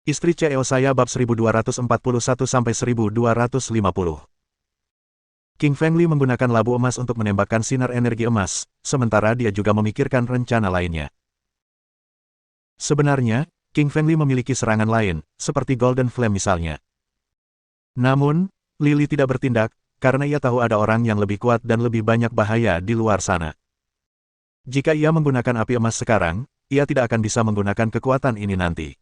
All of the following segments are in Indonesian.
Istri CEO saya bab 1241-1250. King Feng Li menggunakan labu emas untuk menembakkan sinar energi emas, sementara dia juga memikirkan rencana lainnya. Sebenarnya, King Feng Li memiliki serangan lain, seperti Golden Flame misalnya. Namun, Lily tidak bertindak, karena ia tahu ada orang yang lebih kuat dan lebih banyak bahaya di luar sana. Jika ia menggunakan api emas sekarang, ia tidak akan bisa menggunakan kekuatan ini nanti.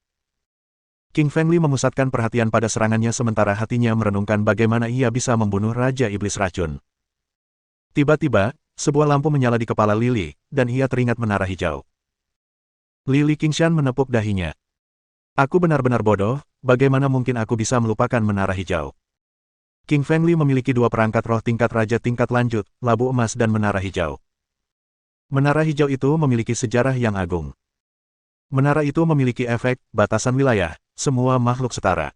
King Feng Li memusatkan perhatian pada serangannya sementara hatinya merenungkan bagaimana ia bisa membunuh Raja Iblis Racun. Tiba-tiba, sebuah lampu menyala di kepala Lily, dan ia teringat menara hijau. Lily Qingshan menepuk dahinya. Aku benar-benar bodoh, bagaimana mungkin aku bisa melupakan menara hijau? King Feng Li memiliki dua perangkat roh tingkat raja tingkat lanjut, labu emas dan menara hijau. Menara hijau itu memiliki sejarah yang agung. Menara itu memiliki efek, batasan wilayah, semua makhluk setara.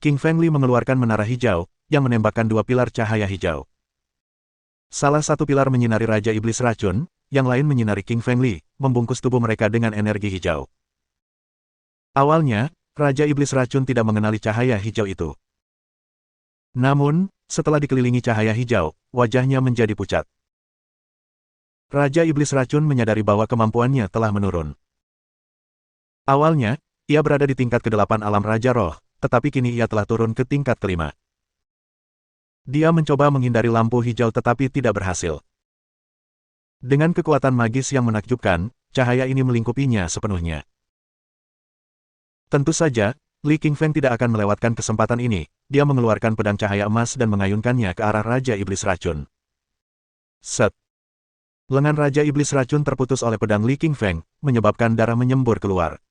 King Feng Li mengeluarkan menara hijau, yang menembakkan dua pilar cahaya hijau. Salah satu pilar menyinari Raja Iblis Racun, yang lain menyinari King Feng Li, membungkus tubuh mereka dengan energi hijau. Awalnya, Raja Iblis Racun tidak mengenali cahaya hijau itu. Namun, setelah dikelilingi cahaya hijau, wajahnya menjadi pucat. Raja Iblis Racun menyadari bahwa kemampuannya telah menurun. Awalnya, ia berada di tingkat ke-8 alam Raja Roh, tetapi kini ia telah turun ke tingkat ke-5. Dia mencoba menghindari lampu hijau tetapi tidak berhasil. Dengan kekuatan magis yang menakjubkan, cahaya ini melingkupinya sepenuhnya. Tentu saja, Li Qingfeng tidak akan melewatkan kesempatan ini. Dia mengeluarkan pedang cahaya emas dan mengayunkannya ke arah Raja Iblis Racun. Set! Lengan Raja Iblis Racun terputus oleh pedang Li Qingfeng, menyebabkan darah menyembur keluar.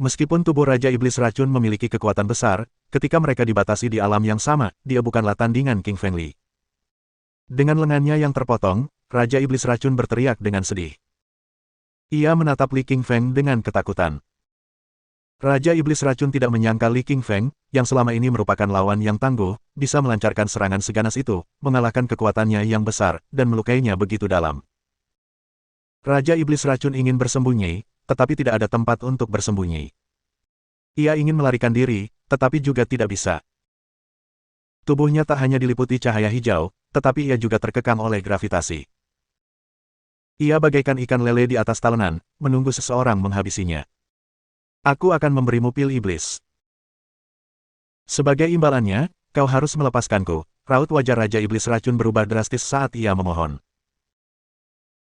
Meskipun tubuh Raja Iblis Racun memiliki kekuatan besar, ketika mereka dibatasi di alam yang sama, dia bukanlah tandingan King Feng Li. Dengan lengannya yang terpotong, Raja Iblis Racun berteriak dengan sedih. Ia menatap Li Qingfeng dengan ketakutan. Raja Iblis Racun tidak menyangka Li Qingfeng, yang selama ini merupakan lawan yang tangguh, bisa melancarkan serangan seganas itu, mengalahkan kekuatannya yang besar, dan melukainya begitu dalam. Raja Iblis Racun ingin bersembunyi, tetapi tidak ada tempat untuk bersembunyi. Ia ingin melarikan diri, tetapi juga tidak bisa. Tubuhnya tak hanya diliputi cahaya hijau, tetapi ia juga terkekang oleh gravitasi. Ia bagaikan ikan lele di atas talenan, menunggu seseorang menghabisinya. Aku akan memberimu pil iblis. Sebagai imbalannya, kau harus melepaskanku. Raut wajah Raja Iblis Racun berubah drastis saat ia memohon.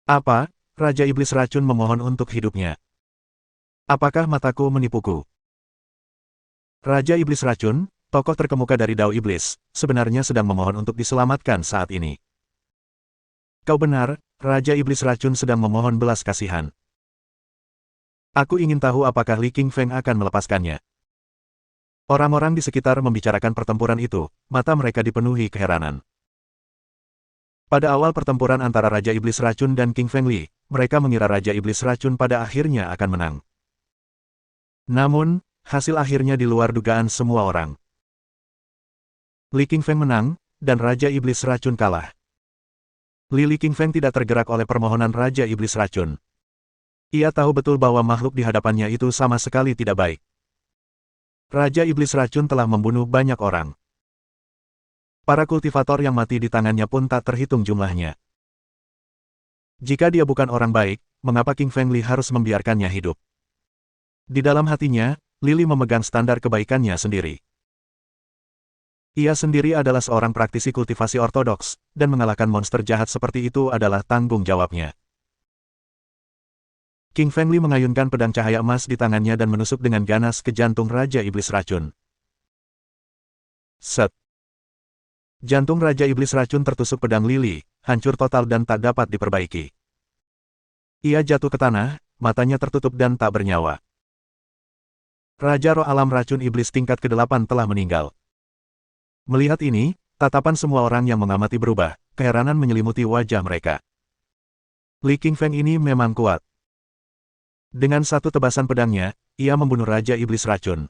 Apa? Raja Iblis Racun memohon untuk hidupnya. Apakah mataku menipuku? Raja Iblis Racun, tokoh terkemuka dari Dao Iblis, sebenarnya sedang memohon untuk diselamatkan saat ini. Kau benar, Raja Iblis Racun sedang memohon belas kasihan. Aku ingin tahu apakah Li Qingfeng akan melepaskannya. Orang-orang di sekitar membicarakan pertempuran itu, mata mereka dipenuhi keheranan. Pada awal pertempuran antara Raja Iblis Racun dan King Feng Li, mereka mengira Raja Iblis Racun pada akhirnya akan menang. Namun, hasil akhirnya di luar dugaan semua orang. Li Qingfeng menang, dan Raja Iblis Racun kalah. Li Qingfeng tidak tergerak oleh permohonan Raja Iblis Racun. Ia tahu betul bahwa makhluk di hadapannya itu sama sekali tidak baik. Raja Iblis Racun telah membunuh banyak orang. Para kultivator yang mati di tangannya pun tak terhitung jumlahnya. Jika dia bukan orang baik, mengapa King Feng Li harus membiarkannya hidup? Di dalam hatinya, Lily memegang standar kebaikannya sendiri. Ia sendiri adalah seorang praktisi kultivasi ortodoks, dan mengalahkan monster jahat seperti itu adalah tanggung jawabnya. King Feng Li mengayunkan pedang cahaya emas di tangannya dan menusuk dengan ganas ke jantung Raja Iblis Racun. Set! Jantung Raja Iblis Racun tertusuk pedang Lily, hancur total dan tak dapat diperbaiki. Ia jatuh ke tanah, matanya tertutup dan tak bernyawa. Raja Roh Alam Racun Iblis tingkat ke-8 telah meninggal. Melihat ini, tatapan semua orang yang mengamati berubah, keheranan menyelimuti wajah mereka. Li Qingfeng ini memang kuat. Dengan satu tebasan pedangnya, ia membunuh Raja Iblis Racun.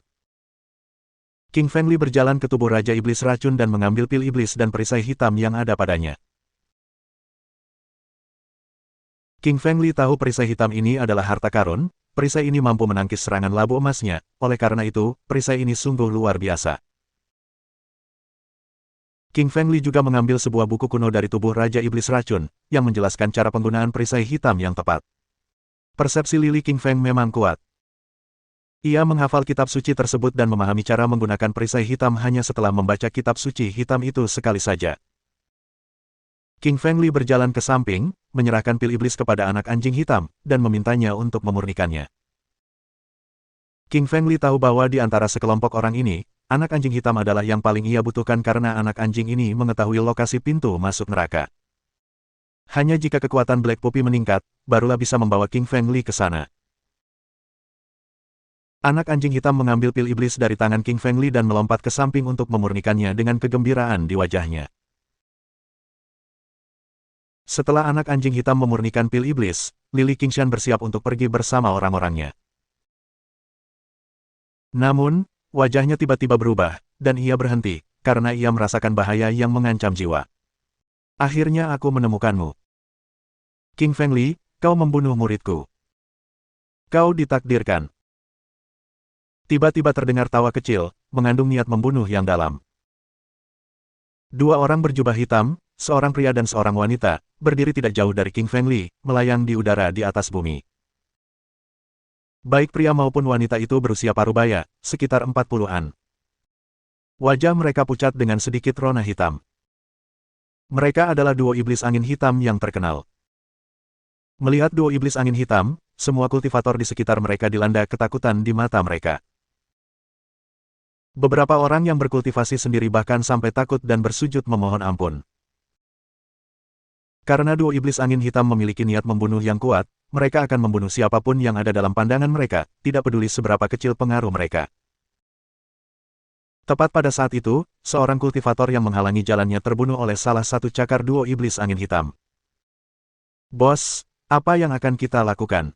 King Feng Li berjalan ke tubuh Raja Iblis Racun dan mengambil pil iblis dan perisai hitam yang ada padanya. King Feng Li tahu perisai hitam ini adalah harta karun, perisai ini mampu menangkis serangan labu emasnya, oleh karena itu, perisai ini sungguh luar biasa. King Fengli juga mengambil sebuah buku kuno dari tubuh Raja Iblis Racun, yang menjelaskan cara penggunaan perisai hitam yang tepat. Persepsi Lili King Feng memang kuat. Ia menghafal kitab suci tersebut dan memahami cara menggunakan perisai hitam hanya setelah membaca kitab suci hitam itu sekali saja. King Fengli berjalan ke samping, menyerahkan pil iblis kepada anak anjing hitam, dan memintanya untuk memurnikannya. King Fengli tahu bahwa di antara sekelompok orang ini, anak anjing hitam adalah yang paling ia butuhkan karena anak anjing ini mengetahui lokasi pintu masuk neraka. Hanya jika kekuatan Black Puppy meningkat, barulah bisa membawa King Fengli ke sana. Anak anjing hitam mengambil pil iblis dari tangan King Fengli dan melompat ke samping untuk memurnikannya dengan kegembiraan di wajahnya. Setelah anak anjing hitam memurnikan pil iblis, Lili Qingshan bersiap untuk pergi bersama orang-orangnya. Namun, wajahnya tiba-tiba berubah, dan ia berhenti, karena ia merasakan bahaya yang mengancam jiwa. Akhirnya aku menemukanmu. King Fengli, kau membunuh muridku. Kau ditakdirkan. Tiba-tiba terdengar tawa kecil, mengandung niat membunuh yang dalam. Dua orang berjubah hitam, seorang pria dan seorang wanita, berdiri tidak jauh dari King Fengli, melayang di udara di atas bumi. Baik pria maupun wanita itu berusia parubaya, sekitar 40-an. Wajah mereka pucat dengan sedikit rona hitam. Mereka adalah duo iblis angin hitam yang terkenal. Melihat duo iblis angin hitam, semua kultivator di sekitar mereka dilanda ketakutan di mata mereka. Beberapa orang yang berkultivasi sendiri bahkan sampai takut dan bersujud memohon ampun. Karena duo iblis angin hitam memiliki niat membunuh yang kuat, mereka akan membunuh siapapun yang ada dalam pandangan mereka, tidak peduli seberapa kecil pengaruh mereka. Tepat pada saat itu, seorang kultivator yang menghalangi jalannya terbunuh oleh salah satu cakar duo iblis angin hitam. Bos, apa yang akan kita lakukan?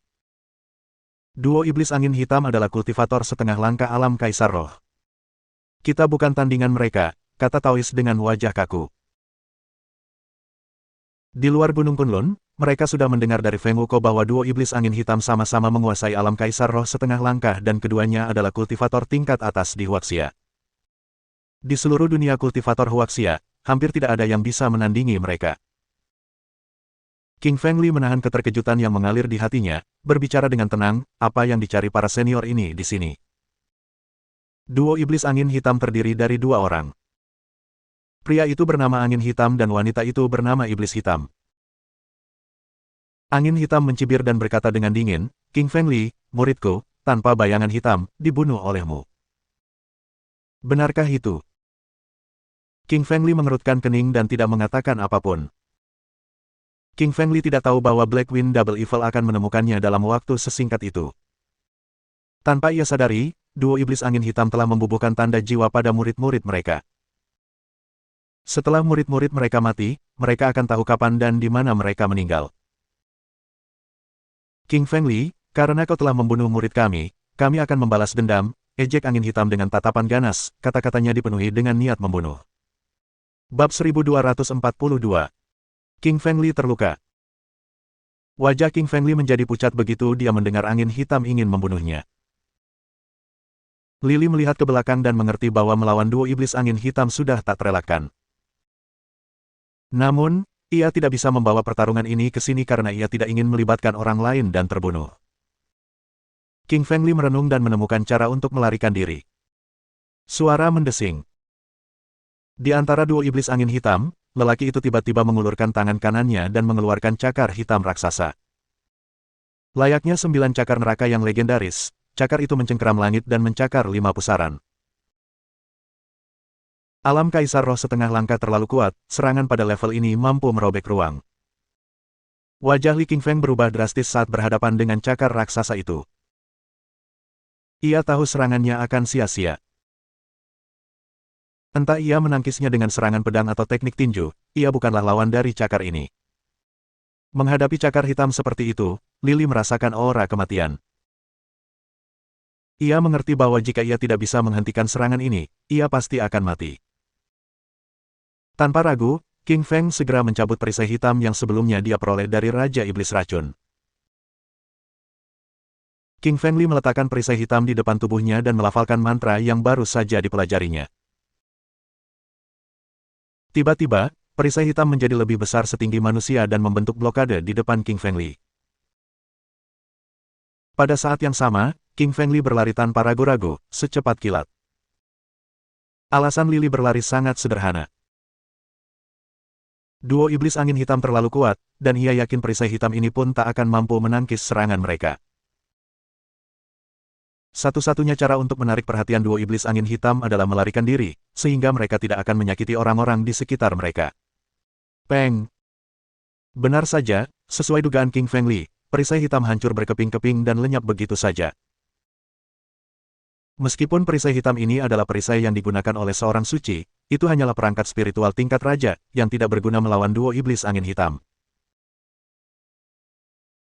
Duo iblis angin hitam adalah kultivator setengah langkah alam Kaisar Roh. Kita bukan tandingan mereka, kata Taois dengan wajah kaku. Di luar Gunung Kunlun, mereka sudah mendengar dari Feng Wuko bahwa duo iblis angin hitam sama-sama menguasai alam Kaisar Roh setengah langkah dan keduanya adalah kultivator tingkat atas di Huaxia. Di seluruh dunia kultivator Huaxia, hampir tidak ada yang bisa menandingi mereka. King Fengli menahan keterkejutan yang mengalir di hatinya, berbicara dengan tenang, apa yang dicari para senior ini di sini. Duo iblis angin hitam terdiri dari dua orang. Pria itu bernama Angin Hitam dan wanita itu bernama Iblis Hitam. Angin Hitam mencibir dan berkata dengan dingin, King Fengli, muridku, tanpa bayangan hitam, dibunuh olehmu. Benarkah itu? King Fengli mengerutkan kening dan tidak mengatakan apapun. King Fengli tidak tahu bahwa Black Wind Double Evil akan menemukannya dalam waktu sesingkat itu. Tanpa ia sadari, duo Iblis Angin Hitam telah membubuhkan tanda jiwa pada murid-murid mereka. Setelah murid-murid mereka mati, mereka akan tahu kapan dan di mana mereka meninggal. King Fengli, karena kau telah membunuh murid kami akan membalas dendam, ejek Angin Hitam dengan tatapan ganas, kata-katanya dipenuhi dengan niat membunuh. Bab 1242. King Fengli terluka. Wajah King Fengli menjadi pucat begitu dia mendengar Angin Hitam ingin membunuhnya. Lili melihat ke belakang dan mengerti bahwa melawan duo iblis angin hitam sudah tak terelakkan. Namun, ia tidak bisa membawa pertarungan ini ke sini karena ia tidak ingin melibatkan orang lain dan terbunuh. King Fengli merenung dan menemukan cara untuk melarikan diri. Suara mendesing. Di antara duo iblis angin hitam, lelaki itu tiba-tiba mengulurkan tangan kanannya dan mengeluarkan cakar hitam raksasa. Layaknya 9 cakar neraka yang legendaris, cakar itu mencengkeram langit dan mencakar 5 pusaran. Alam Kaisar Roh setengah langkah terlalu kuat, serangan pada level ini mampu merobek ruang. Wajah Li Qingfeng berubah drastis saat berhadapan dengan cakar raksasa itu. Ia tahu serangannya akan sia-sia. Entah ia menangkisnya dengan serangan pedang atau teknik tinju, ia bukanlah lawan dari cakar ini. Menghadapi cakar hitam seperti itu, Lili merasakan aura kematian. Ia mengerti bahwa jika ia tidak bisa menghentikan serangan ini, ia pasti akan mati. Tanpa ragu, King Feng segera mencabut perisai hitam yang sebelumnya dia peroleh dari Raja Iblis Racun. King Feng Li meletakkan perisai hitam di depan tubuhnya dan melafalkan mantra yang baru saja dipelajarinya. Tiba-tiba, perisai hitam menjadi lebih besar setinggi manusia dan membentuk blokade di depan King Feng Li. Pada saat yang sama, King Feng Li berlari tanpa ragu-ragu, secepat kilat. Alasan Lili berlari sangat sederhana. Duo iblis angin hitam terlalu kuat, dan ia yakin perisai hitam ini pun tak akan mampu menangkis serangan mereka. Satu-satunya cara untuk menarik perhatian duo iblis angin hitam adalah melarikan diri, sehingga mereka tidak akan menyakiti orang-orang di sekitar mereka. Peng! Benar saja, sesuai dugaan King Feng Li, perisai hitam hancur berkeping-keping dan lenyap begitu saja. Meskipun perisai hitam ini adalah perisai yang digunakan oleh seorang suci, itu hanyalah perangkat spiritual tingkat raja, yang tidak berguna melawan duo iblis angin hitam.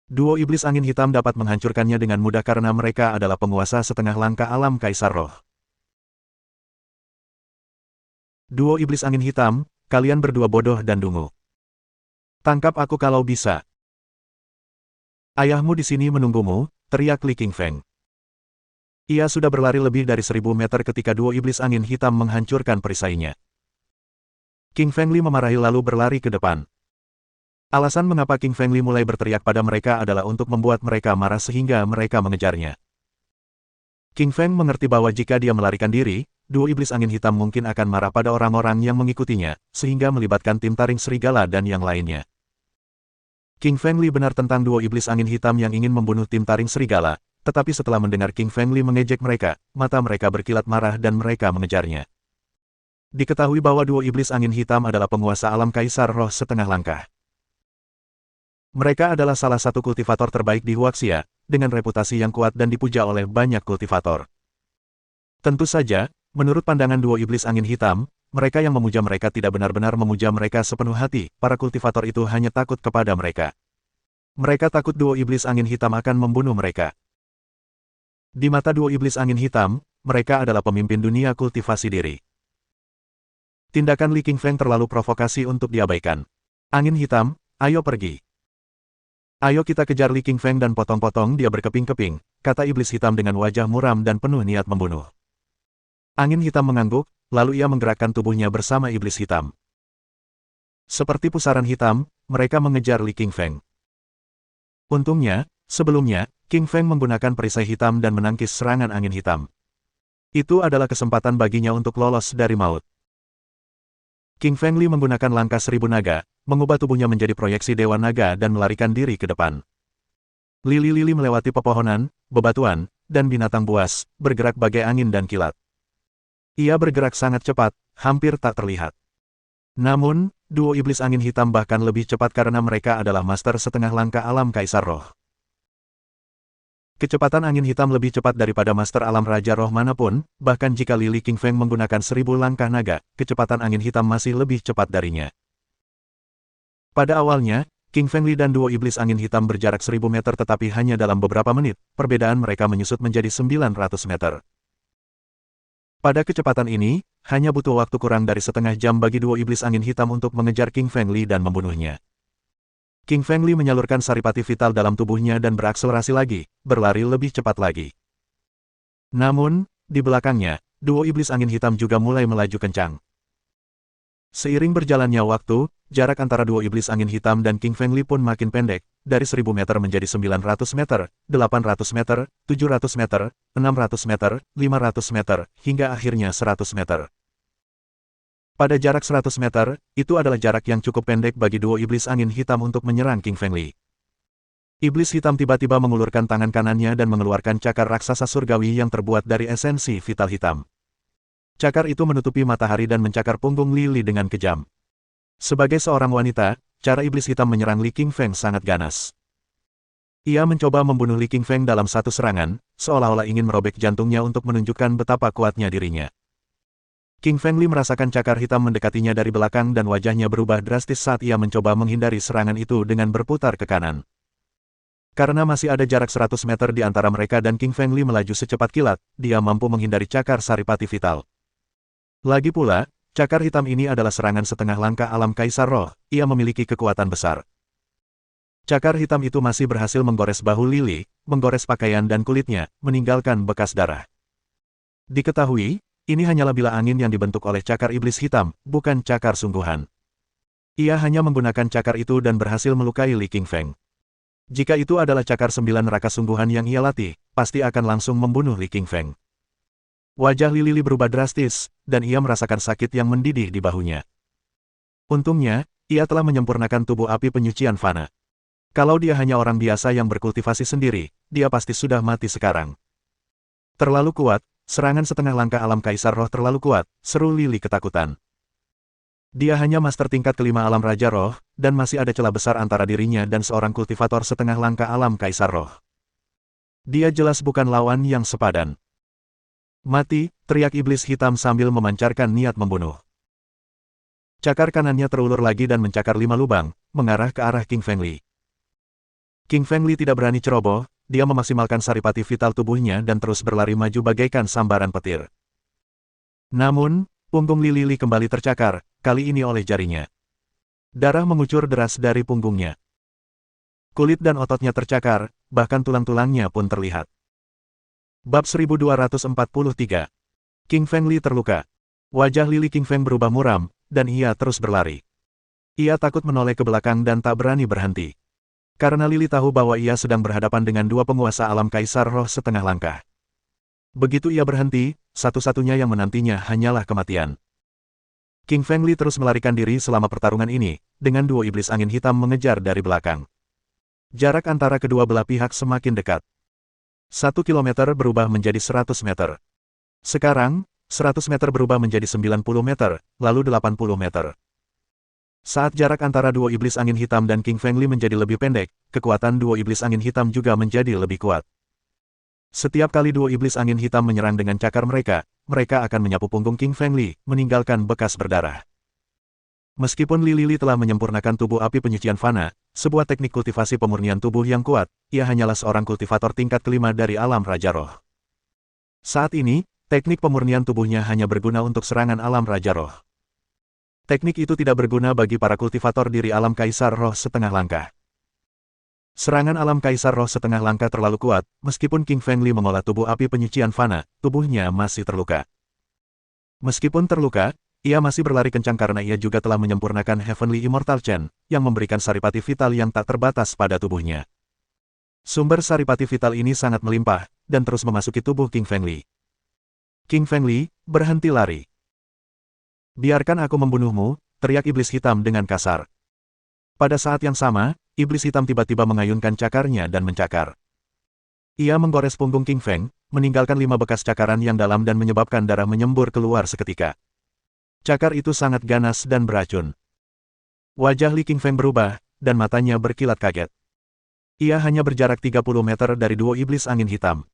Duo iblis angin hitam dapat menghancurkannya dengan mudah karena mereka adalah penguasa setengah langkah alam Kaisar Roh. Duo iblis angin hitam, kalian berdua bodoh dan dungu. Tangkap aku kalau bisa. Ayahmu di sini menunggumu, teriak Li King Feng. Ia sudah berlari lebih dari 1000 meter ketika duo iblis angin hitam menghancurkan perisainya. King Feng Li memarahi lalu berlari ke depan. Alasan mengapa King Feng Li mulai berteriak pada mereka adalah untuk membuat mereka marah sehingga mereka mengejarnya. King Feng mengerti bahwa jika dia melarikan diri, duo iblis angin hitam mungkin akan marah pada orang-orang yang mengikutinya, sehingga melibatkan tim taring serigala dan yang lainnya. King Feng Li benar tentang duo iblis angin hitam yang ingin membunuh tim taring serigala, tetapi setelah mendengar King Feng Li mengejek mereka, mata mereka berkilat marah dan mereka mengejarnya. Diketahui bahwa duo iblis angin hitam adalah penguasa alam Kaisar Roh setengah langkah. Mereka adalah salah satu kultivator terbaik di Huaxia, dengan reputasi yang kuat dan dipuja oleh banyak kultivator. Tentu saja, menurut pandangan duo iblis angin hitam, mereka yang memuja mereka tidak benar-benar memuja mereka sepenuh hati, para kultivator itu hanya takut kepada mereka. Mereka takut duo iblis angin hitam akan membunuh mereka. Di mata duo iblis angin hitam, mereka adalah pemimpin dunia kultivasi diri. Tindakan Li King Feng terlalu provokasi untuk diabaikan. Angin hitam, ayo pergi. Ayo kita kejar Li King Feng dan potong-potong dia berkeping-keping, kata iblis hitam dengan wajah muram dan penuh niat membunuh. Angin hitam mengangguk, lalu ia menggerakkan tubuhnya bersama iblis hitam. Seperti pusaran hitam, mereka mengejar Li King Feng. Untungnya, sebelumnya, King Feng menggunakan perisai hitam dan menangkis serangan angin hitam. Itu adalah kesempatan baginya untuk lolos dari maut. King Feng Li menggunakan langkah 1000 naga, mengubah tubuhnya menjadi proyeksi Dewa Naga dan melarikan diri ke depan. Lili-lili melewati pepohonan, bebatuan, dan binatang buas, bergerak bagai angin dan kilat. Ia bergerak sangat cepat, hampir tak terlihat. Namun, duo iblis angin hitam bahkan lebih cepat karena mereka adalah master setengah langkah alam Kaisar Roh. Kecepatan angin hitam lebih cepat daripada master alam Raja Roh manapun, bahkan jika Li King Feng menggunakan 1000 langkah naga, kecepatan angin hitam masih lebih cepat darinya. Pada awalnya, King Feng Li dan duo iblis angin hitam berjarak 1000 meter tetapi hanya dalam beberapa menit, perbedaan mereka menyusut menjadi 900 meter. Pada kecepatan ini, hanya butuh waktu kurang dari setengah jam bagi duo iblis angin hitam untuk mengejar King Feng Li dan membunuhnya. King Feng Li menyalurkan saripati vital dalam tubuhnya dan berakselerasi lagi, berlari lebih cepat lagi. Namun, di belakangnya, duo iblis angin hitam juga mulai melaju kencang. Seiring berjalannya waktu, jarak antara duo iblis angin hitam dan King Feng Li pun makin pendek, dari 1000 meter menjadi 900 meter, 800 meter, 700 meter, 600 meter, 500 meter, hingga akhirnya 100 meter. Pada jarak 100 meter, itu adalah jarak yang cukup pendek bagi duo iblis angin hitam untuk menyerang King Feng Li. Iblis hitam tiba-tiba mengulurkan tangan kanannya dan mengeluarkan cakar raksasa surgawi yang terbuat dari esensi vital hitam. Cakar itu menutupi matahari dan mencakar punggung Li dengan kejam. Sebagai seorang wanita, cara iblis hitam menyerang Li King Feng sangat ganas. Ia mencoba membunuh Li King Feng dalam satu serangan, seolah-olah ingin merobek jantungnya untuk menunjukkan betapa kuatnya dirinya. King Feng Li merasakan cakar hitam mendekatinya dari belakang dan wajahnya berubah drastis saat ia mencoba menghindari serangan itu dengan berputar ke kanan. Karena masih ada jarak 100 meter di antara mereka dan King Feng Li melaju secepat kilat, dia mampu menghindari cakar saripati vital. Lagi pula, cakar hitam ini adalah serangan setengah langkah alam Kaisar Roh, ia memiliki kekuatan besar. Cakar hitam itu masih berhasil menggores bahu Lily, menggores pakaian dan kulitnya, meninggalkan bekas darah. Diketahui, ini hanyalah bilah angin yang dibentuk oleh cakar iblis hitam, bukan cakar sungguhan. Ia hanya menggunakan cakar itu dan berhasil melukai Li Qingfeng. Jika itu adalah cakar 9 neraka sungguhan yang ia latih, pasti akan langsung membunuh Li Qingfeng. Wajah Lily berubah drastis, dan ia merasakan sakit yang mendidih di bahunya. Untungnya, ia telah menyempurnakan tubuh api penyucian fana. Kalau dia hanya orang biasa yang berkultivasi sendiri, dia pasti sudah mati sekarang. Terlalu kuat, serangan setengah langkah alam kaisar roh terlalu kuat, seru Lily ketakutan. Dia hanya master tingkat kelima alam raja roh, dan masih ada celah besar antara dirinya dan seorang kultivator setengah langkah alam kaisar roh. Dia jelas bukan lawan yang sepadan. Mati, teriak iblis hitam sambil memancarkan niat membunuh. Cakar kanannya terulur lagi dan mencakar 5 lubang, mengarah ke arah King Fengli. King Fengli tidak berani ceroboh, dia memaksimalkan saripati vital tubuhnya dan terus berlari maju bagaikan sambaran petir. Namun, punggung Lily kembali tercakar, kali ini oleh jarinya. Darah mengucur deras dari punggungnya. Kulit dan ototnya tercakar, bahkan tulang-tulangnya pun terlihat. Bab 1243. King Fengli terluka. Wajah Lily Qingfeng berubah muram, dan ia terus berlari. Ia takut menoleh ke belakang dan tak berani berhenti. Karena Lily tahu bahwa ia sedang berhadapan dengan dua penguasa alam kaisar roh setengah langkah. Begitu ia berhenti, satu-satunya yang menantinya hanyalah kematian. King Fengli terus melarikan diri selama pertarungan ini, dengan duo iblis angin hitam mengejar dari belakang. Jarak antara kedua belah pihak semakin dekat. 1 kilometer berubah menjadi 100 meter. Sekarang, 100 meter berubah menjadi 90 meter, lalu 80 meter. Saat jarak antara duo iblis angin hitam dan King Fengli menjadi lebih pendek, kekuatan duo iblis angin hitam juga menjadi lebih kuat. Setiap kali duo iblis angin hitam menyerang dengan cakar mereka akan menyapu punggung King Fengli, meninggalkan bekas berdarah. Meskipun Lily telah menyempurnakan tubuh api penyucian fana, sebuah teknik kultivasi pemurnian tubuh yang kuat, ia hanyalah seorang kultivator tingkat kelima dari alam Raja Roh. Saat ini, teknik pemurnian tubuhnya hanya berguna untuk serangan alam Raja Roh. Teknik itu tidak berguna bagi para kultivator diri alam kaisar roh setengah langkah. Serangan alam kaisar roh setengah langkah terlalu kuat, meskipun King Fengli mengolah tubuh api penyucian fana, tubuhnya masih terluka. Meskipun terluka, ia masih berlari kencang karena ia juga telah menyempurnakan Heavenly Immortal Chain, yang memberikan saripati vital yang tak terbatas pada tubuhnya. Sumber saripati vital ini sangat melimpah, dan terus memasuki tubuh King Fengli. King Fengli, berhenti lari. Biarkan aku membunuhmu, teriak iblis hitam dengan kasar. Pada saat yang sama, iblis hitam tiba-tiba mengayunkan cakarnya dan mencakar. Ia menggores punggung King Feng, meninggalkan 5 bekas cakaran yang dalam dan menyebabkan darah menyembur keluar seketika. Cakar itu sangat ganas dan beracun. Wajah Li Qingfeng berubah, dan matanya berkilat kaget. Ia hanya berjarak 30 meter dari duo iblis angin hitam.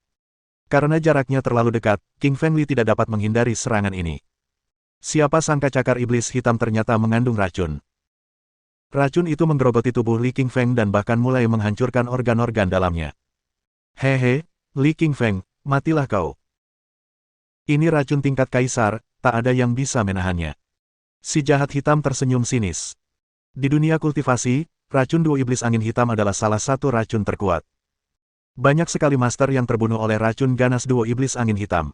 Karena jaraknya terlalu dekat, King Fengli tidak dapat menghindari serangan ini. Siapa sangka cakar iblis hitam ternyata mengandung racun. Racun itu menggerogoti tubuh Li Qingfeng dan bahkan mulai menghancurkan organ-organ dalamnya. Hehe, Li Qingfeng, matilah kau. Ini racun tingkat kaisar, tak ada yang bisa menahannya. Si jahat hitam tersenyum sinis. Di dunia kultivasi, racun duo iblis angin hitam adalah salah satu racun terkuat. Banyak sekali master yang terbunuh oleh racun ganas duo iblis angin hitam.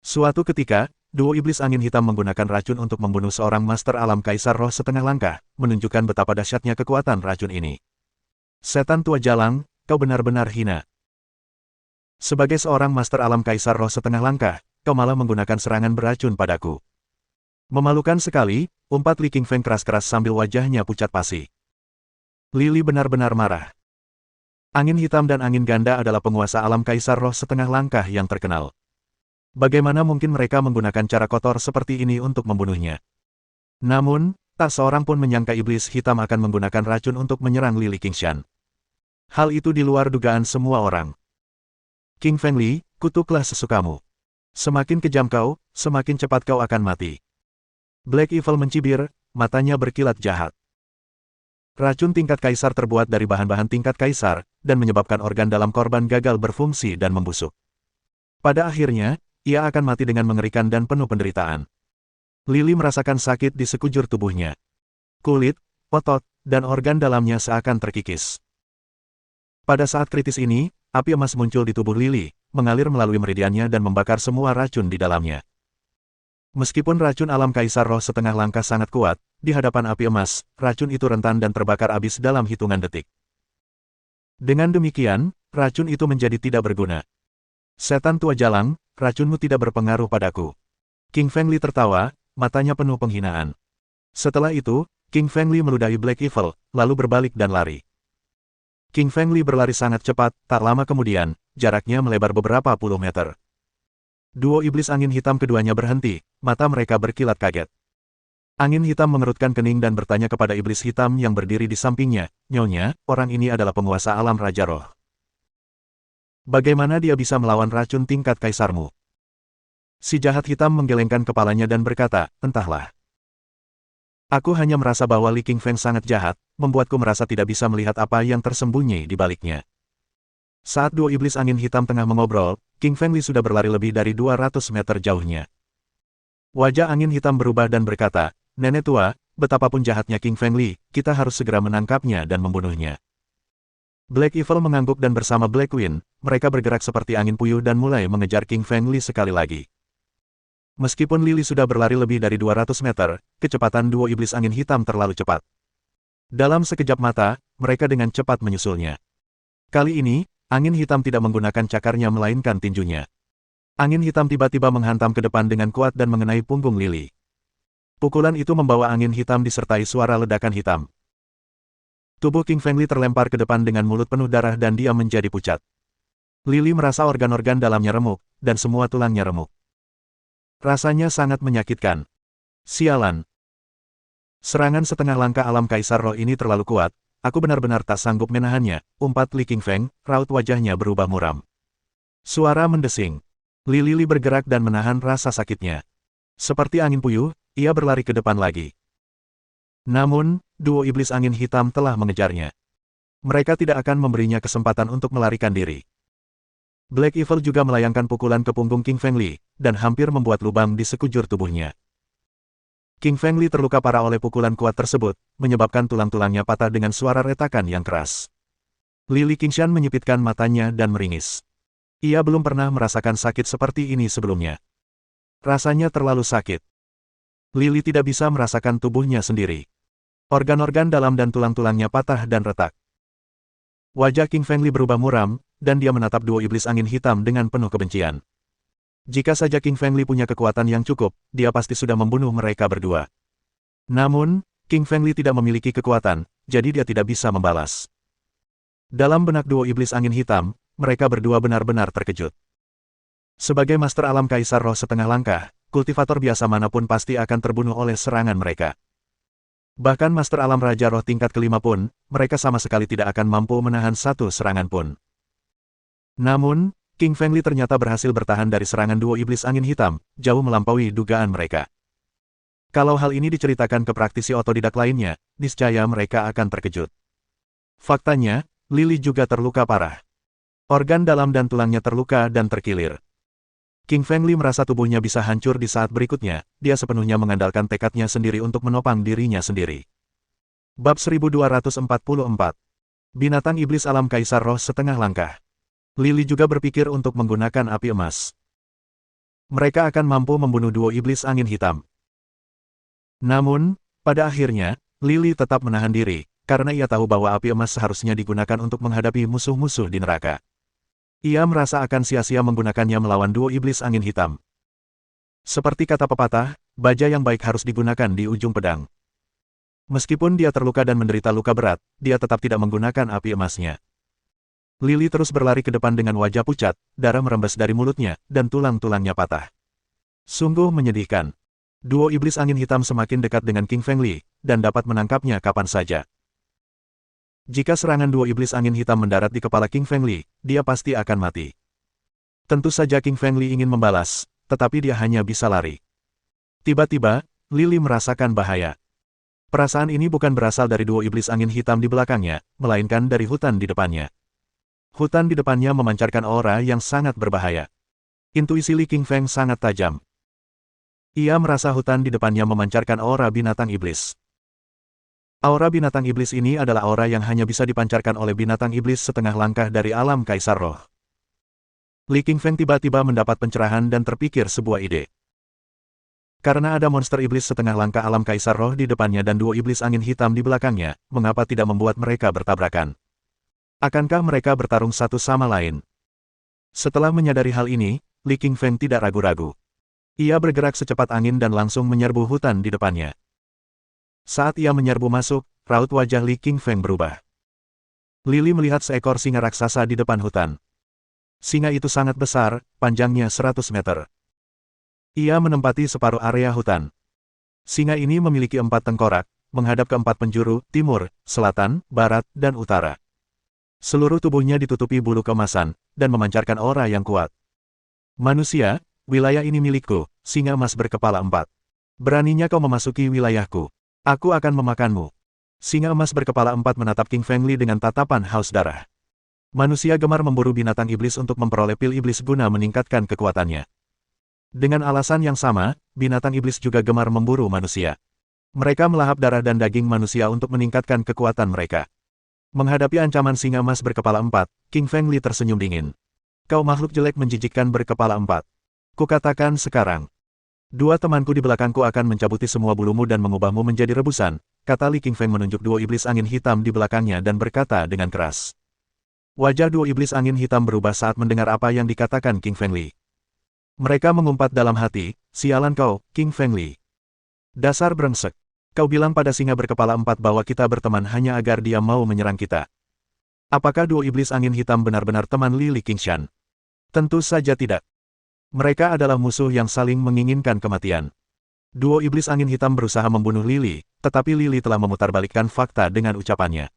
Suatu ketika, duo iblis angin hitam menggunakan racun untuk membunuh seorang master alam kaisar roh setengah langkah, menunjukkan betapa dahsyatnya kekuatan racun ini. Setan tua jalang, kau benar-benar hina. Sebagai seorang master alam kaisar roh setengah langkah, kau malah menggunakan serangan beracun padaku. Memalukan sekali, umpat Li Qingfeng keras-keras sambil wajahnya pucat pasi. Lily benar-benar marah. Angin hitam dan angin ganda adalah penguasa alam kaisar roh setengah langkah yang terkenal. Bagaimana mungkin mereka menggunakan cara kotor seperti ini untuk membunuhnya? Namun, tak seorang pun menyangka iblis hitam akan menggunakan racun untuk menyerang Lily Qingshan. Hal itu di luar dugaan semua orang. King Fengli, kutuklah sesukamu. Semakin kejam kau, semakin cepat kau akan mati. Black Evil mencibir, matanya berkilat jahat. Racun tingkat kaisar terbuat dari bahan-bahan tingkat kaisar, dan menyebabkan organ dalam korban gagal berfungsi dan membusuk. Pada akhirnya, ia akan mati dengan mengerikan dan penuh penderitaan. Lily merasakan sakit di sekujur tubuhnya. Kulit, otot, dan organ dalamnya seakan terkikis. Pada saat kritis ini, api emas muncul di tubuh Lily, mengalir melalui meridiannya dan membakar semua racun di dalamnya. Meskipun racun alam Kaisar Roh setengah langkah sangat kuat, di hadapan api emas, racun itu rentan dan terbakar habis dalam hitungan detik. Dengan demikian, racun itu menjadi tidak berguna. Setan tua jalang, racunmu tidak berpengaruh padaku. King Fengli tertawa, matanya penuh penghinaan. Setelah itu, King Fengli meludahi Black Evil, lalu berbalik dan lari. King Fengli berlari sangat cepat, tak lama kemudian, jaraknya melebar beberapa puluh meter. Duo iblis angin hitam keduanya berhenti, mata mereka berkilat kaget. Angin hitam mengerutkan kening dan bertanya kepada iblis hitam yang berdiri di sampingnya, "Nyonya, orang ini adalah penguasa alam Raja Roh. Bagaimana dia bisa melawan racun tingkat kaisarmu?" Si jahat hitam menggelengkan kepalanya dan berkata, "Entahlah. Aku hanya merasa bahwa Li Qingfeng sangat jahat, membuatku merasa tidak bisa melihat apa yang tersembunyi di baliknya." Saat duo iblis angin hitam tengah mengobrol, King Fengli sudah berlari lebih dari 200 meter jauhnya. Wajah angin hitam berubah dan berkata, "Nenek tua, betapapun jahatnya King Fengli, kita harus segera menangkapnya dan membunuhnya." Black Evil mengangguk dan bersama Black Wind, mereka bergerak seperti angin puyuh dan mulai mengejar King Fengli sekali lagi. Meskipun Lily sudah berlari lebih dari 200 meter, kecepatan duo iblis angin hitam terlalu cepat. Dalam sekejap mata, mereka dengan cepat menyusulnya. Kali ini, angin hitam tidak menggunakan cakarnya melainkan tinjunya. Angin hitam tiba-tiba menghantam ke depan dengan kuat dan mengenai punggung Lily. Pukulan itu membawa angin hitam disertai suara ledakan hitam. Tubuh King Fengli terlempar ke depan dengan mulut penuh darah dan dia menjadi pucat. Lily merasa organ-organ dalamnya remuk, dan semua tulangnya remuk. Rasanya sangat menyakitkan. Sialan. Serangan setengah langkah alam Kaisar Roh ini terlalu kuat, aku benar-benar tak sanggup menahannya, umpat Li Qingfeng, raut wajahnya berubah muram. Suara mendesing. Lily bergerak dan menahan rasa sakitnya. Seperti angin puyuh, ia berlari ke depan lagi. Namun, duo iblis angin hitam telah mengejarnya. Mereka tidak akan memberinya kesempatan untuk melarikan diri. Black Evil juga melayangkan pukulan ke punggung King Fengli, dan hampir membuat lubang di sekujur tubuhnya. King Fengli terluka parah oleh pukulan kuat tersebut, menyebabkan tulang-tulangnya patah dengan suara retakan yang keras. Lily Qingshan menyipitkan matanya dan meringis. Ia belum pernah merasakan sakit seperti ini sebelumnya. Rasanya terlalu sakit. Lily tidak bisa merasakan tubuhnya sendiri. Organ-organ dalam dan tulang-tulangnya patah dan retak. Wajah King Fengli berubah muram, dan dia menatap duo iblis angin hitam dengan penuh kebencian. Jika saja King Fengli punya kekuatan yang cukup, dia pasti sudah membunuh mereka berdua. Namun, King Fengli tidak memiliki kekuatan, jadi dia tidak bisa membalas. Dalam benak duo iblis angin hitam, mereka berdua benar-benar terkejut. Sebagai Master Alam Kaisar Roh setengah langkah, kultivator biasa manapun pasti akan terbunuh oleh serangan mereka. Bahkan Master Alam Raja Roh tingkat kelima pun, mereka sama sekali tidak akan mampu menahan satu serangan pun. Namun, King Fengli ternyata berhasil bertahan dari serangan duo iblis angin hitam, jauh melampaui dugaan mereka. Kalau hal ini diceritakan ke praktisi otodidak lainnya, niscaya mereka akan terkejut. Faktanya, Lily juga terluka parah. Organ dalam dan tulangnya terluka dan terkilir. King Fengli merasa tubuhnya bisa hancur di saat berikutnya, dia sepenuhnya mengandalkan tekadnya sendiri untuk menopang dirinya sendiri. Bab 1244. Binatang Iblis Alam Kaisar Roh setengah langkah. Lily juga berpikir untuk menggunakan api emas. Mereka akan mampu membunuh duo iblis angin hitam. Namun, pada akhirnya, Lily tetap menahan diri, karena ia tahu bahwa api emas seharusnya digunakan untuk menghadapi musuh-musuh di neraka. Ia merasa akan sia-sia menggunakannya melawan duo iblis angin hitam. Seperti kata pepatah, baja yang baik harus digunakan di ujung pedang. Meskipun dia terluka dan menderita luka berat, dia tetap tidak menggunakan api emasnya. Lily terus berlari ke depan dengan wajah pucat, darah merembes dari mulutnya, dan tulang-tulangnya patah. Sungguh menyedihkan. Duo iblis angin hitam semakin dekat dengan King Fengli, dan dapat menangkapnya kapan saja. Jika serangan duo iblis angin hitam mendarat di kepala King Fengli, dia pasti akan mati. Tentu saja King Fengli ingin membalas, tetapi dia hanya bisa lari. Tiba-tiba, Lily merasakan bahaya. Perasaan ini bukan berasal dari duo iblis angin hitam di belakangnya, melainkan dari hutan di depannya. Hutan di depannya memancarkan aura yang sangat berbahaya. Intuisi Li Qingfeng sangat tajam. Ia merasa hutan di depannya memancarkan aura binatang iblis. Aura binatang iblis ini adalah aura yang hanya bisa dipancarkan oleh binatang iblis setengah langkah dari alam Kaisar Roh. Li Qingfeng tiba-tiba mendapat pencerahan dan terpikir sebuah ide. Karena ada monster iblis setengah langkah alam Kaisar Roh di depannya dan duo iblis angin hitam di belakangnya, mengapa tidak membuat mereka bertabrakan? Akankah mereka bertarung satu sama lain? Setelah menyadari hal ini, Li Qingfeng tidak ragu-ragu. Ia bergerak secepat angin dan langsung menyerbu hutan di depannya. Saat ia menyerbu masuk, raut wajah Li Qingfeng berubah. Lili melihat seekor singa raksasa di depan hutan. Singa itu sangat besar, panjangnya 100 meter. Ia menempati separuh area hutan. Singa ini memiliki 4 tengkorak, menghadap ke 4 penjuru, timur, selatan, barat, dan utara. Seluruh tubuhnya ditutupi bulu keemasan, dan memancarkan aura yang kuat. Manusia, wilayah ini milikku, singa emas berkepala 4. Beraninya kau memasuki wilayahku. Aku akan memakanmu. Singa emas berkepala 4 menatap King Feng Li dengan tatapan haus darah. Manusia gemar memburu binatang iblis untuk memperoleh pil iblis guna meningkatkan kekuatannya. Dengan alasan yang sama, binatang iblis juga gemar memburu manusia. Mereka melahap darah dan daging manusia untuk meningkatkan kekuatan mereka. Menghadapi ancaman singa emas berkepala 4, King Feng Li tersenyum dingin. Kau makhluk jelek menjijikkan berkepala 4. Kukatakan sekarang. 2 temanku di belakangku akan mencabuti semua bulumu dan mengubahmu menjadi rebusan, kata Li Qingfeng menunjuk duo iblis angin hitam di belakangnya dan berkata dengan keras. Wajah duo iblis angin hitam berubah saat mendengar apa yang dikatakan King Feng Li. Mereka mengumpat dalam hati, sialan kau, King Feng Li. Dasar brengsek. Kau bilang pada singa berkepala 4 bahwa kita berteman hanya agar dia mau menyerang kita. Apakah duo iblis angin hitam benar-benar teman Li Qingshan? Tentu saja tidak. Mereka adalah musuh yang saling menginginkan kematian. Duo iblis angin hitam berusaha membunuh Lili, tetapi Lili telah memutarbalikkan fakta dengan ucapannya.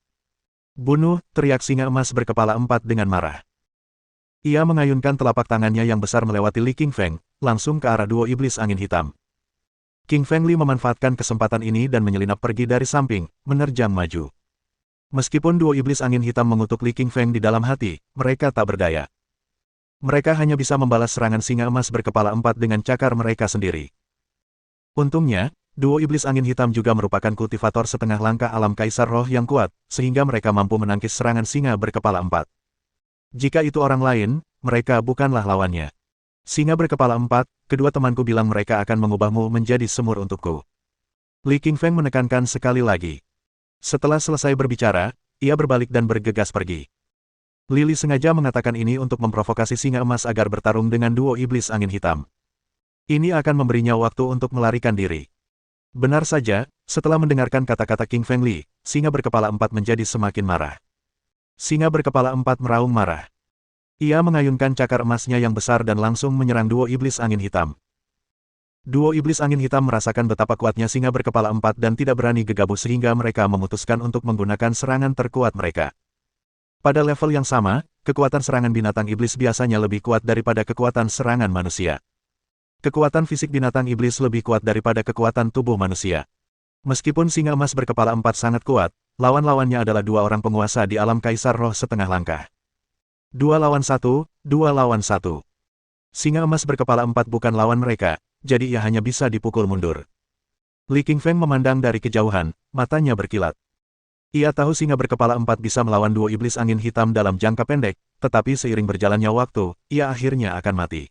Bunuh, teriak singa emas berkepala 4 dengan marah. Ia mengayunkan telapak tangannya yang besar melewati Li Qingfeng, langsung ke arah duo iblis angin hitam. King Feng Li memanfaatkan kesempatan ini dan menyelinap pergi dari samping, menerjang maju. Meskipun duo iblis angin hitam mengutuk Li Qingfeng di dalam hati, mereka tak berdaya. Mereka hanya bisa membalas serangan singa emas berkepala 4 dengan cakar mereka sendiri. Untungnya, duo iblis angin hitam juga merupakan kultivator setengah langkah alam Kaisar Roh yang kuat, sehingga mereka mampu menangkis serangan singa berkepala 4. Jika itu orang lain, mereka bukanlah lawannya. Singa berkepala 4, kedua temanku bilang mereka akan mengubahmu menjadi semur untukku. Li Qingfeng menekankan sekali lagi. Setelah selesai berbicara, ia berbalik dan bergegas pergi. Lili sengaja mengatakan ini untuk memprovokasi singa emas agar bertarung dengan duo iblis angin hitam. Ini akan memberinya waktu untuk melarikan diri. Benar saja, setelah mendengarkan kata-kata King Feng Li, singa berkepala 4 menjadi semakin marah. Singa berkepala 4 meraung marah. Ia mengayunkan cakar emasnya yang besar dan langsung menyerang duo iblis angin hitam. Duo iblis angin hitam merasakan betapa kuatnya singa berkepala 4 dan tidak berani gegabah sehingga mereka memutuskan untuk menggunakan serangan terkuat mereka. Pada level yang sama, kekuatan serangan binatang iblis biasanya lebih kuat daripada kekuatan serangan manusia. Kekuatan fisik binatang iblis lebih kuat daripada kekuatan tubuh manusia. Meskipun singa emas berkepala 4 sangat kuat, lawan-lawannya adalah 2 orang penguasa di alam Kaisar Roh setengah langkah. 2 lawan 1, 2 lawan 1. Singa emas berkepala 4 bukan lawan mereka, jadi ia hanya bisa dipukul mundur. Li Qingfeng memandang dari kejauhan, matanya berkilat. Ia tahu singa berkepala 4 bisa melawan duo iblis angin hitam dalam jangka pendek, tetapi seiring berjalannya waktu, ia akhirnya akan mati.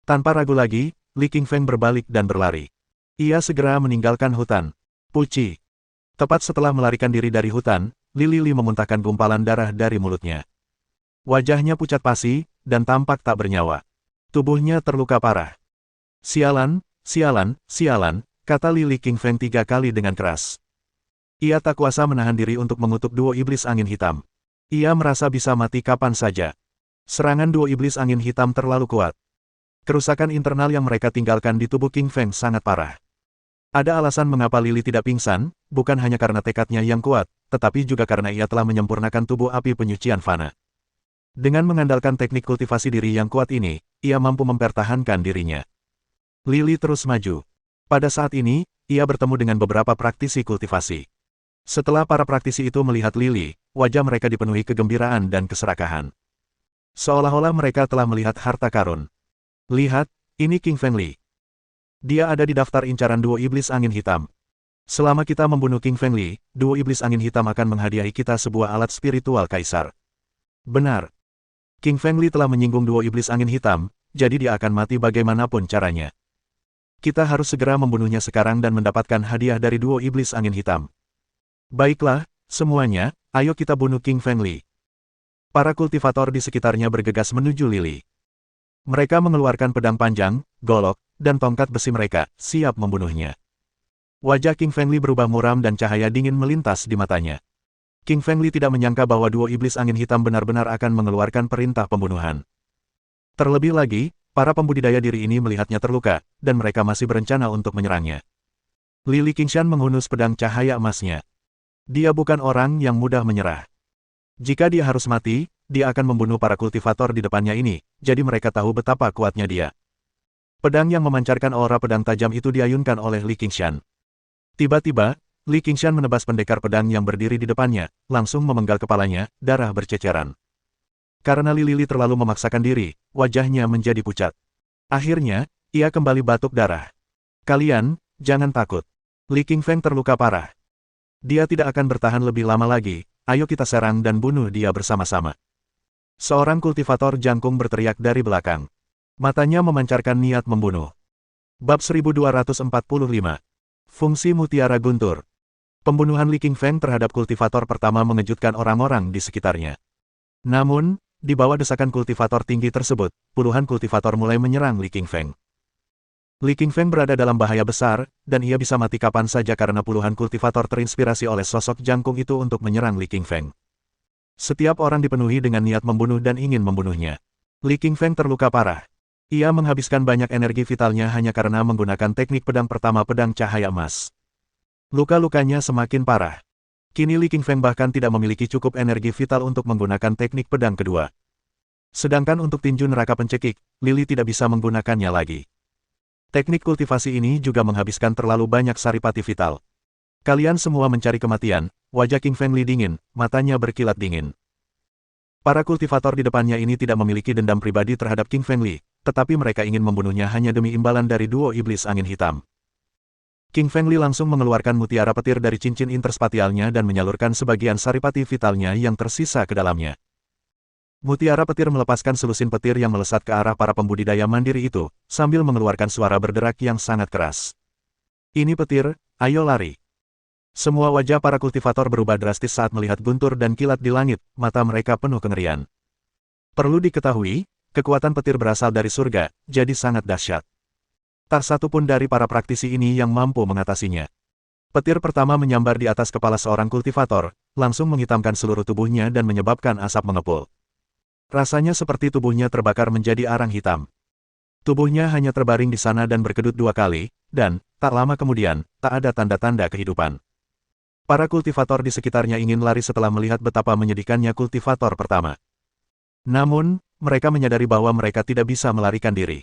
Tanpa ragu lagi, Li Qingfeng berbalik dan berlari. Ia segera meninggalkan hutan. Puci. Tepat setelah melarikan diri dari hutan, Li memuntahkan gumpalan darah dari mulutnya. Wajahnya pucat pasi, dan tampak tak bernyawa. Tubuhnya terluka parah. Sialan, sialan, sialan, kata Li Qingfeng 3 kali dengan keras. Ia tak kuasa menahan diri untuk mengutuk duo iblis angin hitam. Ia merasa bisa mati kapan saja. Serangan duo iblis angin hitam terlalu kuat. Kerusakan internal yang mereka tinggalkan di tubuh King Feng sangat parah. Ada alasan mengapa Lili tidak pingsan, bukan hanya karena tekadnya yang kuat, tetapi juga karena ia telah menyempurnakan tubuh api penyucian fana. Dengan mengandalkan teknik kultivasi diri yang kuat ini, ia mampu mempertahankan dirinya. Lili terus maju. Pada saat ini, ia bertemu dengan beberapa praktisi kultivasi. Setelah para praktisi itu melihat Lili, wajah mereka dipenuhi kegembiraan dan keserakahan. Seolah-olah mereka telah melihat harta karun. Lihat, ini King Feng Li. Dia ada di daftar incaran duo iblis angin hitam. Selama kita membunuh King Fengli, duo iblis angin hitam akan menghadiahi kita sebuah alat spiritual kaisar. Benar. King Fengli telah menyinggung duo iblis angin hitam, jadi dia akan mati bagaimanapun caranya. Kita harus segera membunuhnya sekarang dan mendapatkan hadiah dari duo iblis angin hitam. Baiklah, semuanya, ayo kita bunuh King Fengli. Para kultivator di sekitarnya bergegas menuju Lily. Mereka mengeluarkan pedang panjang, golok, dan tongkat besi mereka, siap membunuhnya. Wajah King Fengli berubah muram dan cahaya dingin melintas di matanya. King Fengli tidak menyangka bahwa duo iblis angin hitam benar-benar akan mengeluarkan perintah pembunuhan. Terlebih lagi, para pembudidaya diri ini melihatnya terluka, dan mereka masih berencana untuk menyerangnya. Lily Qingshan menghunus pedang cahaya emasnya. Dia bukan orang yang mudah menyerah. Jika dia harus mati, dia akan membunuh para kultivator di depannya ini, jadi mereka tahu betapa kuatnya dia. Pedang yang memancarkan aura pedang tajam itu diayunkan oleh Li Qingshan. Tiba-tiba, Li Qingshan menebas pendekar pedang yang berdiri di depannya, langsung memenggal kepalanya, darah berceceran. Karena Lily terlalu memaksakan diri, wajahnya menjadi pucat. Akhirnya, ia kembali batuk darah. Kalian, jangan takut. Li Qingfeng terluka parah. Dia tidak akan bertahan lebih lama lagi, ayo kita serang dan bunuh dia bersama-sama. Seorang kultivator jangkung berteriak dari belakang. Matanya memancarkan niat membunuh. Bab 1245. Fungsi Mutiara Guntur. Pembunuhan Li Qingfeng terhadap kultivator pertama mengejutkan orang-orang di sekitarnya. Namun, di bawah desakan kultivator tinggi tersebut, puluhan kultivator mulai menyerang Li Qingfeng. Li Qingfeng berada dalam bahaya besar, dan ia bisa mati kapan saja karena puluhan kultivator terinspirasi oleh sosok jangkung itu untuk menyerang Li Qingfeng. Setiap orang dipenuhi dengan niat membunuh dan ingin membunuhnya. Li Qingfeng terluka parah. Ia menghabiskan banyak energi vitalnya hanya karena menggunakan teknik pedang pertama pedang cahaya emas. Luka-lukanya semakin parah. Kini Li Qingfeng bahkan tidak memiliki cukup energi vital untuk menggunakan teknik pedang kedua. Sedangkan untuk tinju neraka pencekik, Lily tidak bisa menggunakannya lagi. Teknik kultivasi ini juga menghabiskan terlalu banyak saripati vital. Kalian semua mencari kematian, wajah King Fengli dingin, matanya berkilat dingin. Para kultivator di depannya ini tidak memiliki dendam pribadi terhadap King Fengli, tetapi mereka ingin membunuhnya hanya demi imbalan dari duo iblis angin hitam. King Fengli langsung mengeluarkan mutiara petir dari cincin interspatialnya dan menyalurkan sebagian saripati vitalnya yang tersisa ke dalamnya. Mutiara petir melepaskan selusin petir yang melesat ke arah para pembudidaya mandiri itu, sambil mengeluarkan suara berderak yang sangat keras. Ini petir, ayo lari. Semua wajah para kultivator berubah drastis saat melihat guntur dan kilat di langit, mata mereka penuh kengerian. Perlu diketahui, kekuatan petir berasal dari surga, jadi sangat dahsyat. Tak satu pun dari para praktisi ini yang mampu mengatasinya. Petir pertama menyambar di atas kepala seorang kultivator, langsung menghitamkan seluruh tubuhnya dan menyebabkan asap mengepul. Rasanya seperti tubuhnya terbakar menjadi arang hitam. Tubuhnya hanya terbaring di sana dan berkedut 2 kali, dan, tak lama kemudian, tak ada tanda-tanda kehidupan. Para kultivator di sekitarnya ingin lari setelah melihat betapa menyedihkannya kultivator pertama. Namun, mereka menyadari bahwa mereka tidak bisa melarikan diri.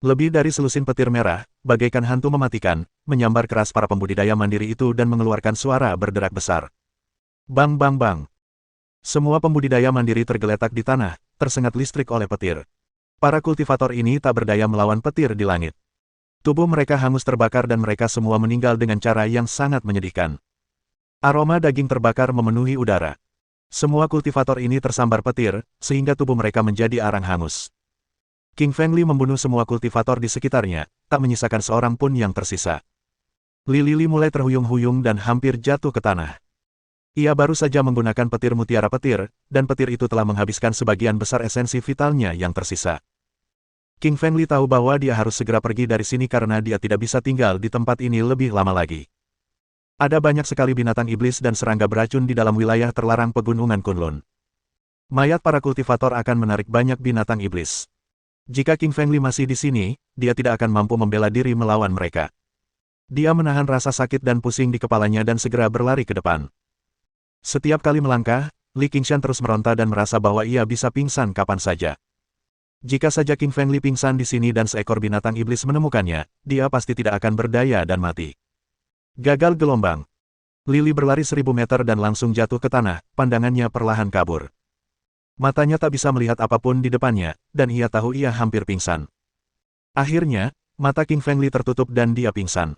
Lebih dari selusin petir merah, bagaikan hantu mematikan, menyambar keras para pembudidaya mandiri itu dan mengeluarkan suara berderak besar. Bang bang bang. Semua pembudidaya mandiri tergeletak di tanah, tersengat listrik oleh petir. Para kultivator ini tak berdaya melawan petir di langit. Tubuh mereka hangus terbakar dan mereka semua meninggal dengan cara yang sangat menyedihkan. Aroma daging terbakar memenuhi udara. Semua kultivator ini tersambar petir, sehingga tubuh mereka menjadi arang hangus. King Fengli membunuh semua kultivator di sekitarnya, tak menyisakan seorang pun yang tersisa. Lily mulai terhuyung-huyung dan hampir jatuh ke tanah. Ia baru saja menggunakan petir mutiara petir, dan petir itu telah menghabiskan sebagian besar esensi vitalnya yang tersisa. King Fengli tahu bahwa dia harus segera pergi dari sini karena dia tidak bisa tinggal di tempat ini lebih lama lagi. Ada banyak sekali binatang iblis dan serangga beracun di dalam wilayah terlarang pegunungan Kunlun. Mayat para kultivator akan menarik banyak binatang iblis. Jika King Fengli masih di sini, dia tidak akan mampu membela diri melawan mereka. Dia menahan rasa sakit dan pusing di kepalanya dan segera berlari ke depan. Setiap kali melangkah, Li Qingshan terus meronta dan merasa bahwa ia bisa pingsan kapan saja. Jika saja King Fengli pingsan di sini dan seekor binatang iblis menemukannya, dia pasti tidak akan berdaya dan mati. Gagal gelombang. Lily berlari 1000 meter dan langsung jatuh ke tanah, pandangannya perlahan kabur. Matanya tak bisa melihat apapun di depannya, dan ia tahu ia hampir pingsan. Akhirnya, mata King Fengli tertutup dan dia pingsan.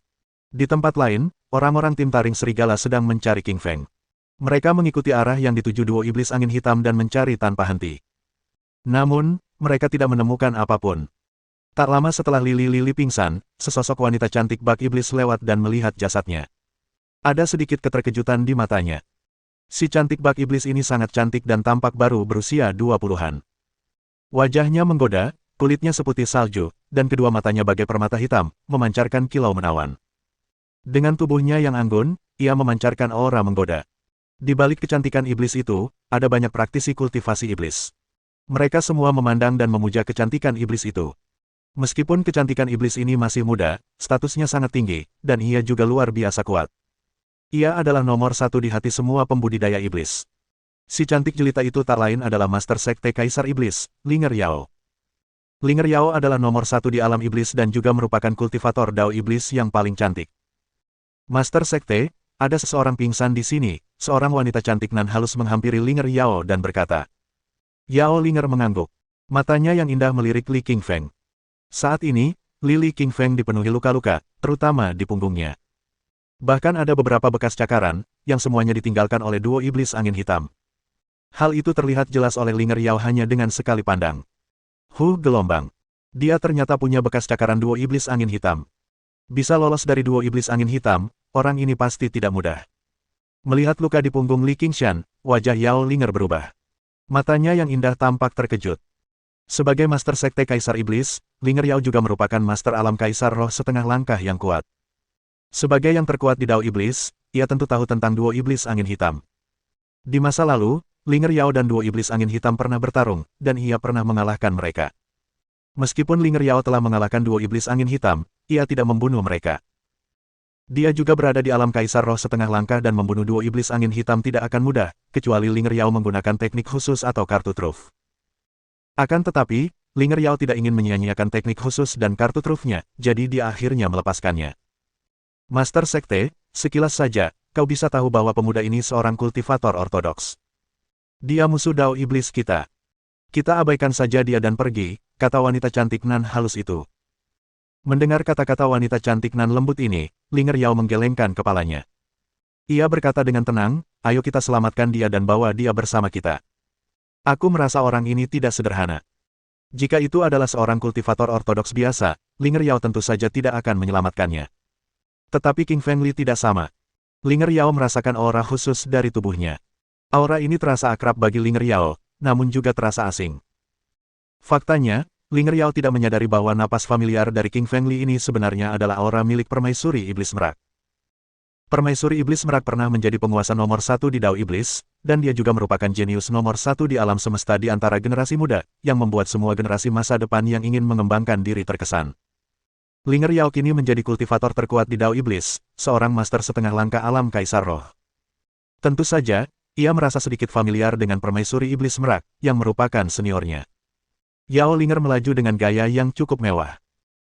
Di tempat lain, orang-orang tim taring serigala sedang mencari King Feng. Mereka mengikuti arah yang dituju duo iblis angin hitam dan mencari tanpa henti. Namun, mereka tidak menemukan apapun. Tak lama setelah Lili pingsan, sesosok wanita cantik bak iblis lewat dan melihat jasadnya. Ada sedikit keterkejutan di matanya. Si cantik bak iblis ini sangat cantik dan tampak baru berusia 20-an. Wajahnya menggoda, kulitnya seputih salju, dan kedua matanya bagai permata hitam, memancarkan kilau menawan. Dengan tubuhnya yang anggun, ia memancarkan aura menggoda. Di balik kecantikan iblis itu, ada banyak praktisi kultivasi iblis. Mereka semua memandang dan memuja kecantikan iblis itu. Meskipun kecantikan iblis ini masih muda, statusnya sangat tinggi, dan ia juga luar biasa kuat. Ia adalah nomor satu di hati semua pembudidaya iblis. Si cantik jelita itu tak lain adalah Master Sekte Kaisar Iblis, Linger Yao. Linger Yao adalah nomor satu di alam iblis dan juga merupakan kultivator Dao Iblis yang paling cantik. Master Sekte, ada seseorang pingsan di sini, seorang wanita cantik nan halus menghampiri Linger Yao dan berkata. Yao Linger mengangguk. Matanya yang indah melirik Li King Feng. Saat ini, Li King Feng dipenuhi luka-luka, terutama di punggungnya. Bahkan ada beberapa bekas cakaran, yang semuanya ditinggalkan oleh duo iblis angin hitam. Hal itu terlihat jelas oleh Linger Yao hanya dengan sekali pandang. Gelombang. Dia ternyata punya bekas cakaran duo iblis angin hitam. Bisa lolos dari duo iblis angin hitam, orang ini pasti tidak mudah. Melihat luka di punggung Li Qingshan, wajah Yao Linger berubah. Matanya yang indah tampak terkejut. Sebagai Master Sekte Kaisar Iblis, Linger Yao juga merupakan Master Alam Kaisar Roh setengah langkah yang kuat. Sebagai yang terkuat di Dao Iblis, ia tentu tahu tentang duo iblis angin hitam. Di masa lalu, Linger Yao dan duo iblis angin hitam pernah bertarung, dan ia pernah mengalahkan mereka. Meskipun Linger Yao telah mengalahkan duo iblis angin hitam, ia tidak membunuh mereka. Dia juga berada di alam Kaisar Roh setengah langkah dan membunuh duo iblis angin hitam tidak akan mudah, kecuali Linger Yao menggunakan teknik khusus atau kartu truf. Akan tetapi, Linger Yao tidak ingin menyia-nyiakan teknik khusus dan kartu trufnya, jadi dia akhirnya melepaskannya. Master Sekte, sekilas saja, kau bisa tahu bahwa pemuda ini seorang kultivator ortodoks. Dia musuh Dao Iblis kita. Kita abaikan saja dia dan pergi, kata wanita cantik nan halus itu. Mendengar kata-kata wanita cantik nan lembut ini, Linger Yao menggelengkan kepalanya. Ia berkata dengan tenang, ayo kita selamatkan dia dan bawa dia bersama kita. Aku merasa orang ini tidak sederhana. Jika itu adalah seorang kultivator ortodoks biasa, Linger Yao tentu saja tidak akan menyelamatkannya. Tetapi King Feng Li tidak sama. Linger Yao merasakan aura khusus dari tubuhnya. Aura ini terasa akrab bagi Linger Yao, namun juga terasa asing. Faktanya, Linger Yao tidak menyadari bahwa napas familiar dari King Feng Li ini sebenarnya adalah aura milik Permaisuri Iblis Merak. Permaisuri Iblis Merak pernah menjadi penguasa nomor satu di Dao Iblis, dan dia juga merupakan jenius nomor satu di alam semesta di antara generasi muda, yang membuat semua generasi masa depan yang ingin mengembangkan diri terkesan. Linger Yao kini menjadi kultivator terkuat di Dao Iblis, seorang master setengah langkah alam Kaisar Roh. Tentu saja, ia merasa sedikit familiar dengan Permaisuri Iblis Merak, yang merupakan seniornya. Yao Linger melaju dengan gaya yang cukup mewah.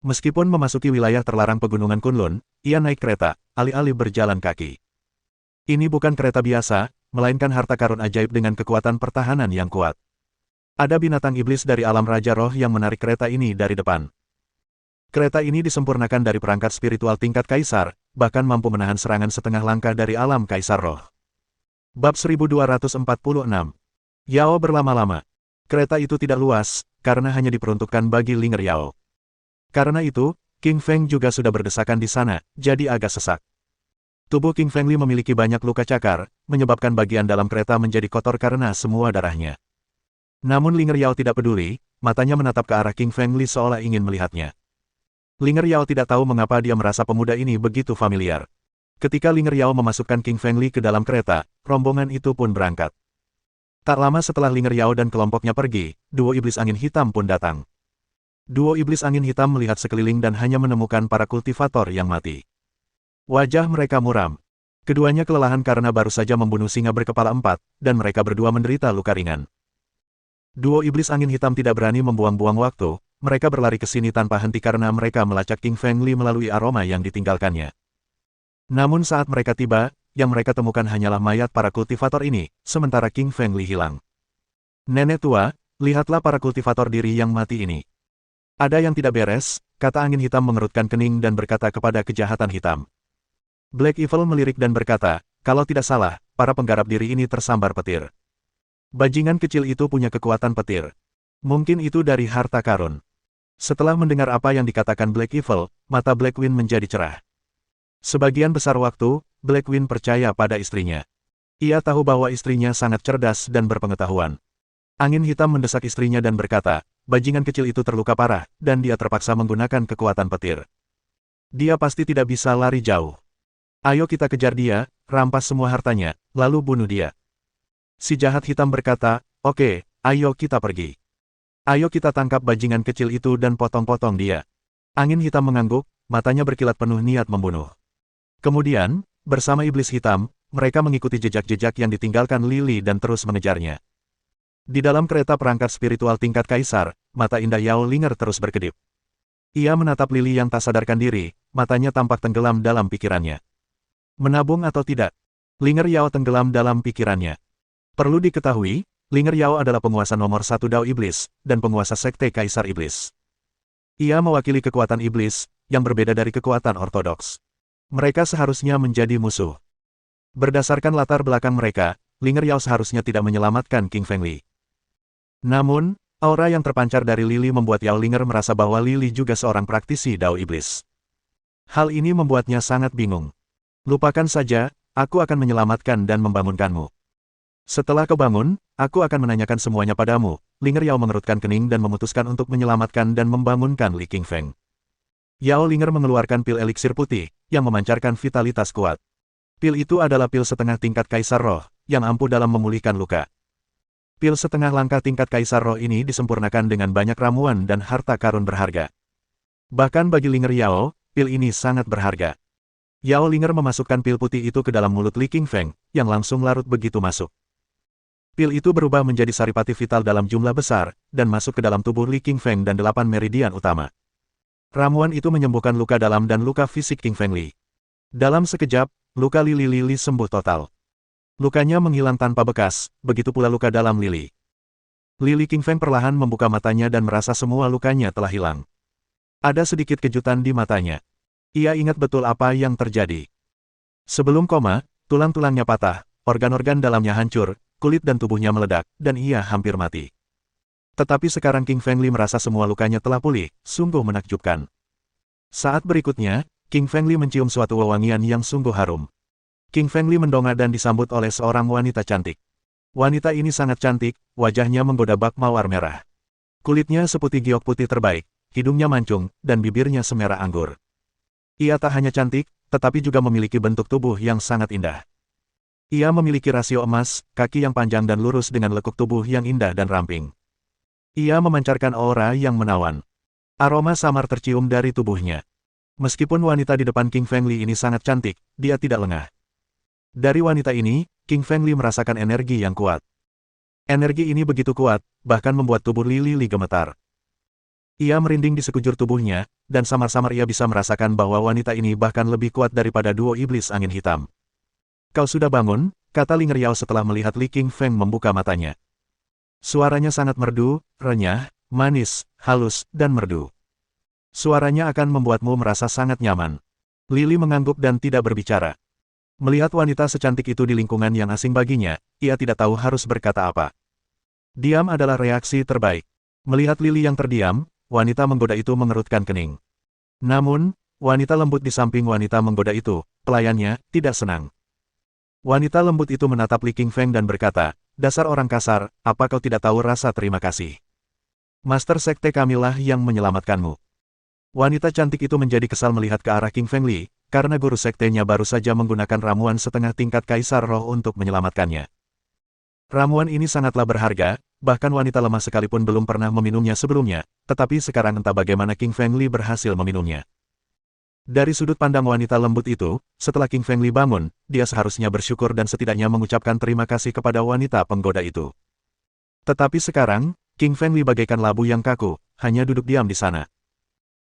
Meskipun memasuki wilayah terlarang pegunungan Kunlun, ia naik kereta, alih-alih berjalan kaki. Ini bukan kereta biasa, melainkan harta karun ajaib dengan kekuatan pertahanan yang kuat. Ada binatang iblis dari alam Raja Roh yang menarik kereta ini dari depan. Kereta ini disempurnakan dari perangkat spiritual tingkat Kaisar, bahkan mampu menahan serangan setengah langkah dari alam Kaisar Roh. Bab 1246. Yao berlama-lama. Kereta itu tidak luas, karena hanya diperuntukkan bagi Linger Yao. Karena itu, King Feng juga sudah berdesakan di sana, jadi agak sesak. Tubuh King Feng Li memiliki banyak luka cakar, menyebabkan bagian dalam kereta menjadi kotor karena semua darahnya. Namun Linger Yao tidak peduli, matanya menatap ke arah King Feng Li seolah ingin melihatnya. Linger Yao tidak tahu mengapa dia merasa pemuda ini begitu familiar. Ketika Linger Yao memasukkan King Feng Li ke dalam kereta, rombongan itu pun berangkat. Tak lama setelah Linger Yao dan kelompoknya pergi, duo iblis angin hitam pun datang. Duo iblis angin hitam melihat sekeliling dan hanya menemukan para kultivator yang mati. Wajah mereka muram. Keduanya kelelahan karena baru saja membunuh singa berkepala 4, dan mereka berdua menderita luka ringan. Duo iblis angin hitam tidak berani membuang-buang waktu, mereka berlari ke sini tanpa henti karena mereka melacak King Feng Li melalui aroma yang ditinggalkannya. Namun saat mereka tiba, yang mereka temukan hanyalah mayat para kultivator ini, sementara King Feng Li hilang. Nenek tua, lihatlah para kultivator diri yang mati ini. Ada yang tidak beres, kata angin hitam mengerutkan kening dan berkata kepada kejahatan hitam. Black Evil melirik dan berkata, kalau tidak salah, para penggarap diri ini tersambar petir. Bajingan kecil itu punya kekuatan petir. Mungkin itu dari harta karun. Setelah mendengar apa yang dikatakan Black Evil, mata Blackwing menjadi cerah. Sebagian besar waktu, Blackwing percaya pada istrinya. Ia tahu bahwa istrinya sangat cerdas dan berpengetahuan. Angin hitam mendesak istrinya dan berkata, bajingan kecil itu terluka parah, dan dia terpaksa menggunakan kekuatan petir. Dia pasti tidak bisa lari jauh. Ayo kita kejar dia, rampas semua hartanya, lalu bunuh dia. Si jahat hitam berkata, oke, ayo kita pergi. Ayo kita tangkap bajingan kecil itu dan potong-potong dia. Angin hitam mengangguk, matanya berkilat penuh niat membunuh. Kemudian, bersama iblis hitam, mereka mengikuti jejak-jejak yang ditinggalkan Lily dan terus mengejarnya. Di dalam kereta perangkat spiritual tingkat kaisar, mata indah Yao Linger terus berkedip. Ia menatap Lily yang tak sadarkan diri, matanya tampak tenggelam dalam pikirannya. Menabung atau tidak? Linger Yao tenggelam dalam pikirannya. Perlu diketahui, Linger Yao adalah penguasa nomor 1 Dao Iblis, dan penguasa Sekte Kaisar Iblis. Ia mewakili kekuatan iblis, yang berbeda dari kekuatan ortodoks. Mereka seharusnya menjadi musuh. Berdasarkan latar belakang mereka, Linger Yao seharusnya tidak menyelamatkan King Fengli. Namun, aura yang terpancar dari Lily membuat Yao Linger merasa bahwa Lily juga seorang praktisi Dao Iblis. Hal ini membuatnya sangat bingung. Lupakan saja, aku akan menyelamatkan dan membangunkanmu. Setelah kau bangun, aku akan menanyakan semuanya padamu. Linger Yao mengerutkan kening dan memutuskan untuk menyelamatkan dan membangunkan Li Qingfeng. Yao Linger mengeluarkan pil eliksir putih, yang memancarkan vitalitas kuat. Pil itu adalah pil setengah tingkat Kaisar Roh, yang ampuh dalam memulihkan luka. Pil setengah langkah tingkat Kaisar Roh ini disempurnakan dengan banyak ramuan dan harta karun berharga. Bahkan bagi Linger Yao, pil ini sangat berharga. Yao Linger memasukkan pil putih itu ke dalam mulut Li Qingfeng, yang langsung larut begitu masuk. Pil itu berubah menjadi saripati vital dalam jumlah besar, dan masuk ke dalam tubuh Li Qingfeng dan 8 meridian utama. Ramuan itu menyembuhkan luka dalam dan luka fisik King Fengli. Dalam sekejap, luka Lily sembuh total. Lukanya menghilang tanpa bekas, begitu pula luka dalam Lily. Li Qingfeng perlahan membuka matanya dan merasa semua lukanya telah hilang. Ada sedikit kejutan di matanya. Ia ingat betul apa yang terjadi. Sebelum koma, tulang-tulangnya patah, organ-organ dalamnya hancur, kulit dan tubuhnya meledak, dan ia hampir mati. Tetapi sekarang King Fengli merasa semua lukanya telah pulih, sungguh menakjubkan. Saat berikutnya, King Fengli mencium suatu wewangian yang sungguh harum. King Fengli mendongak dan disambut oleh seorang wanita cantik. Wanita ini sangat cantik, wajahnya menggoda bak mawar merah. Kulitnya seputih giok putih terbaik, hidungnya mancung, dan bibirnya semerah anggur. Ia tak hanya cantik, tetapi juga memiliki bentuk tubuh yang sangat indah. Ia memiliki rasio emas, kaki yang panjang dan lurus dengan lekuk tubuh yang indah dan ramping. Ia memancarkan aura yang menawan. Aroma samar tercium dari tubuhnya. Meskipun wanita di depan King Fengli ini sangat cantik, dia tidak lengah. Dari wanita ini, King Fengli merasakan energi yang kuat. Energi ini begitu kuat, bahkan membuat tubuh Lily gemetar. Ia merinding di sekujur tubuhnya, dan samar-samar ia bisa merasakan bahwa wanita ini bahkan lebih kuat daripada duo iblis angin hitam. Kau sudah bangun, kata Linger Yao setelah melihat Li Qingfeng membuka matanya. Suaranya sangat merdu, renyah, manis, halus, dan merdu. Suaranya akan membuatmu merasa sangat nyaman. Lily mengangguk dan tidak berbicara. Melihat wanita secantik itu di lingkungan yang asing baginya, ia tidak tahu harus berkata apa. Diam adalah reaksi terbaik. Melihat Lily yang terdiam, wanita menggoda itu mengerutkan kening. Namun, wanita lembut di samping wanita menggoda itu, pelayannya, tidak senang. Wanita lembut itu menatap Li Qingfeng dan berkata, dasar orang kasar, apa kau tidak tahu rasa terima kasih? Master Sekte kamilah yang menyelamatkanmu. Wanita cantik itu menjadi kesal melihat ke arah King Fengli, karena guru sektenya baru saja menggunakan ramuan setengah tingkat Kaisar Roh untuk menyelamatkannya. Ramuan ini sangatlah berharga, bahkan wanita lemah sekalipun belum pernah meminumnya sebelumnya, tetapi sekarang entah bagaimana King Fengli berhasil meminumnya. Dari sudut pandang wanita lembut itu, setelah King Fengli bangun, dia seharusnya bersyukur dan setidaknya mengucapkan terima kasih kepada wanita penggoda itu. Tetapi sekarang, King Fengli bagaikan labu yang kaku, hanya duduk diam di sana.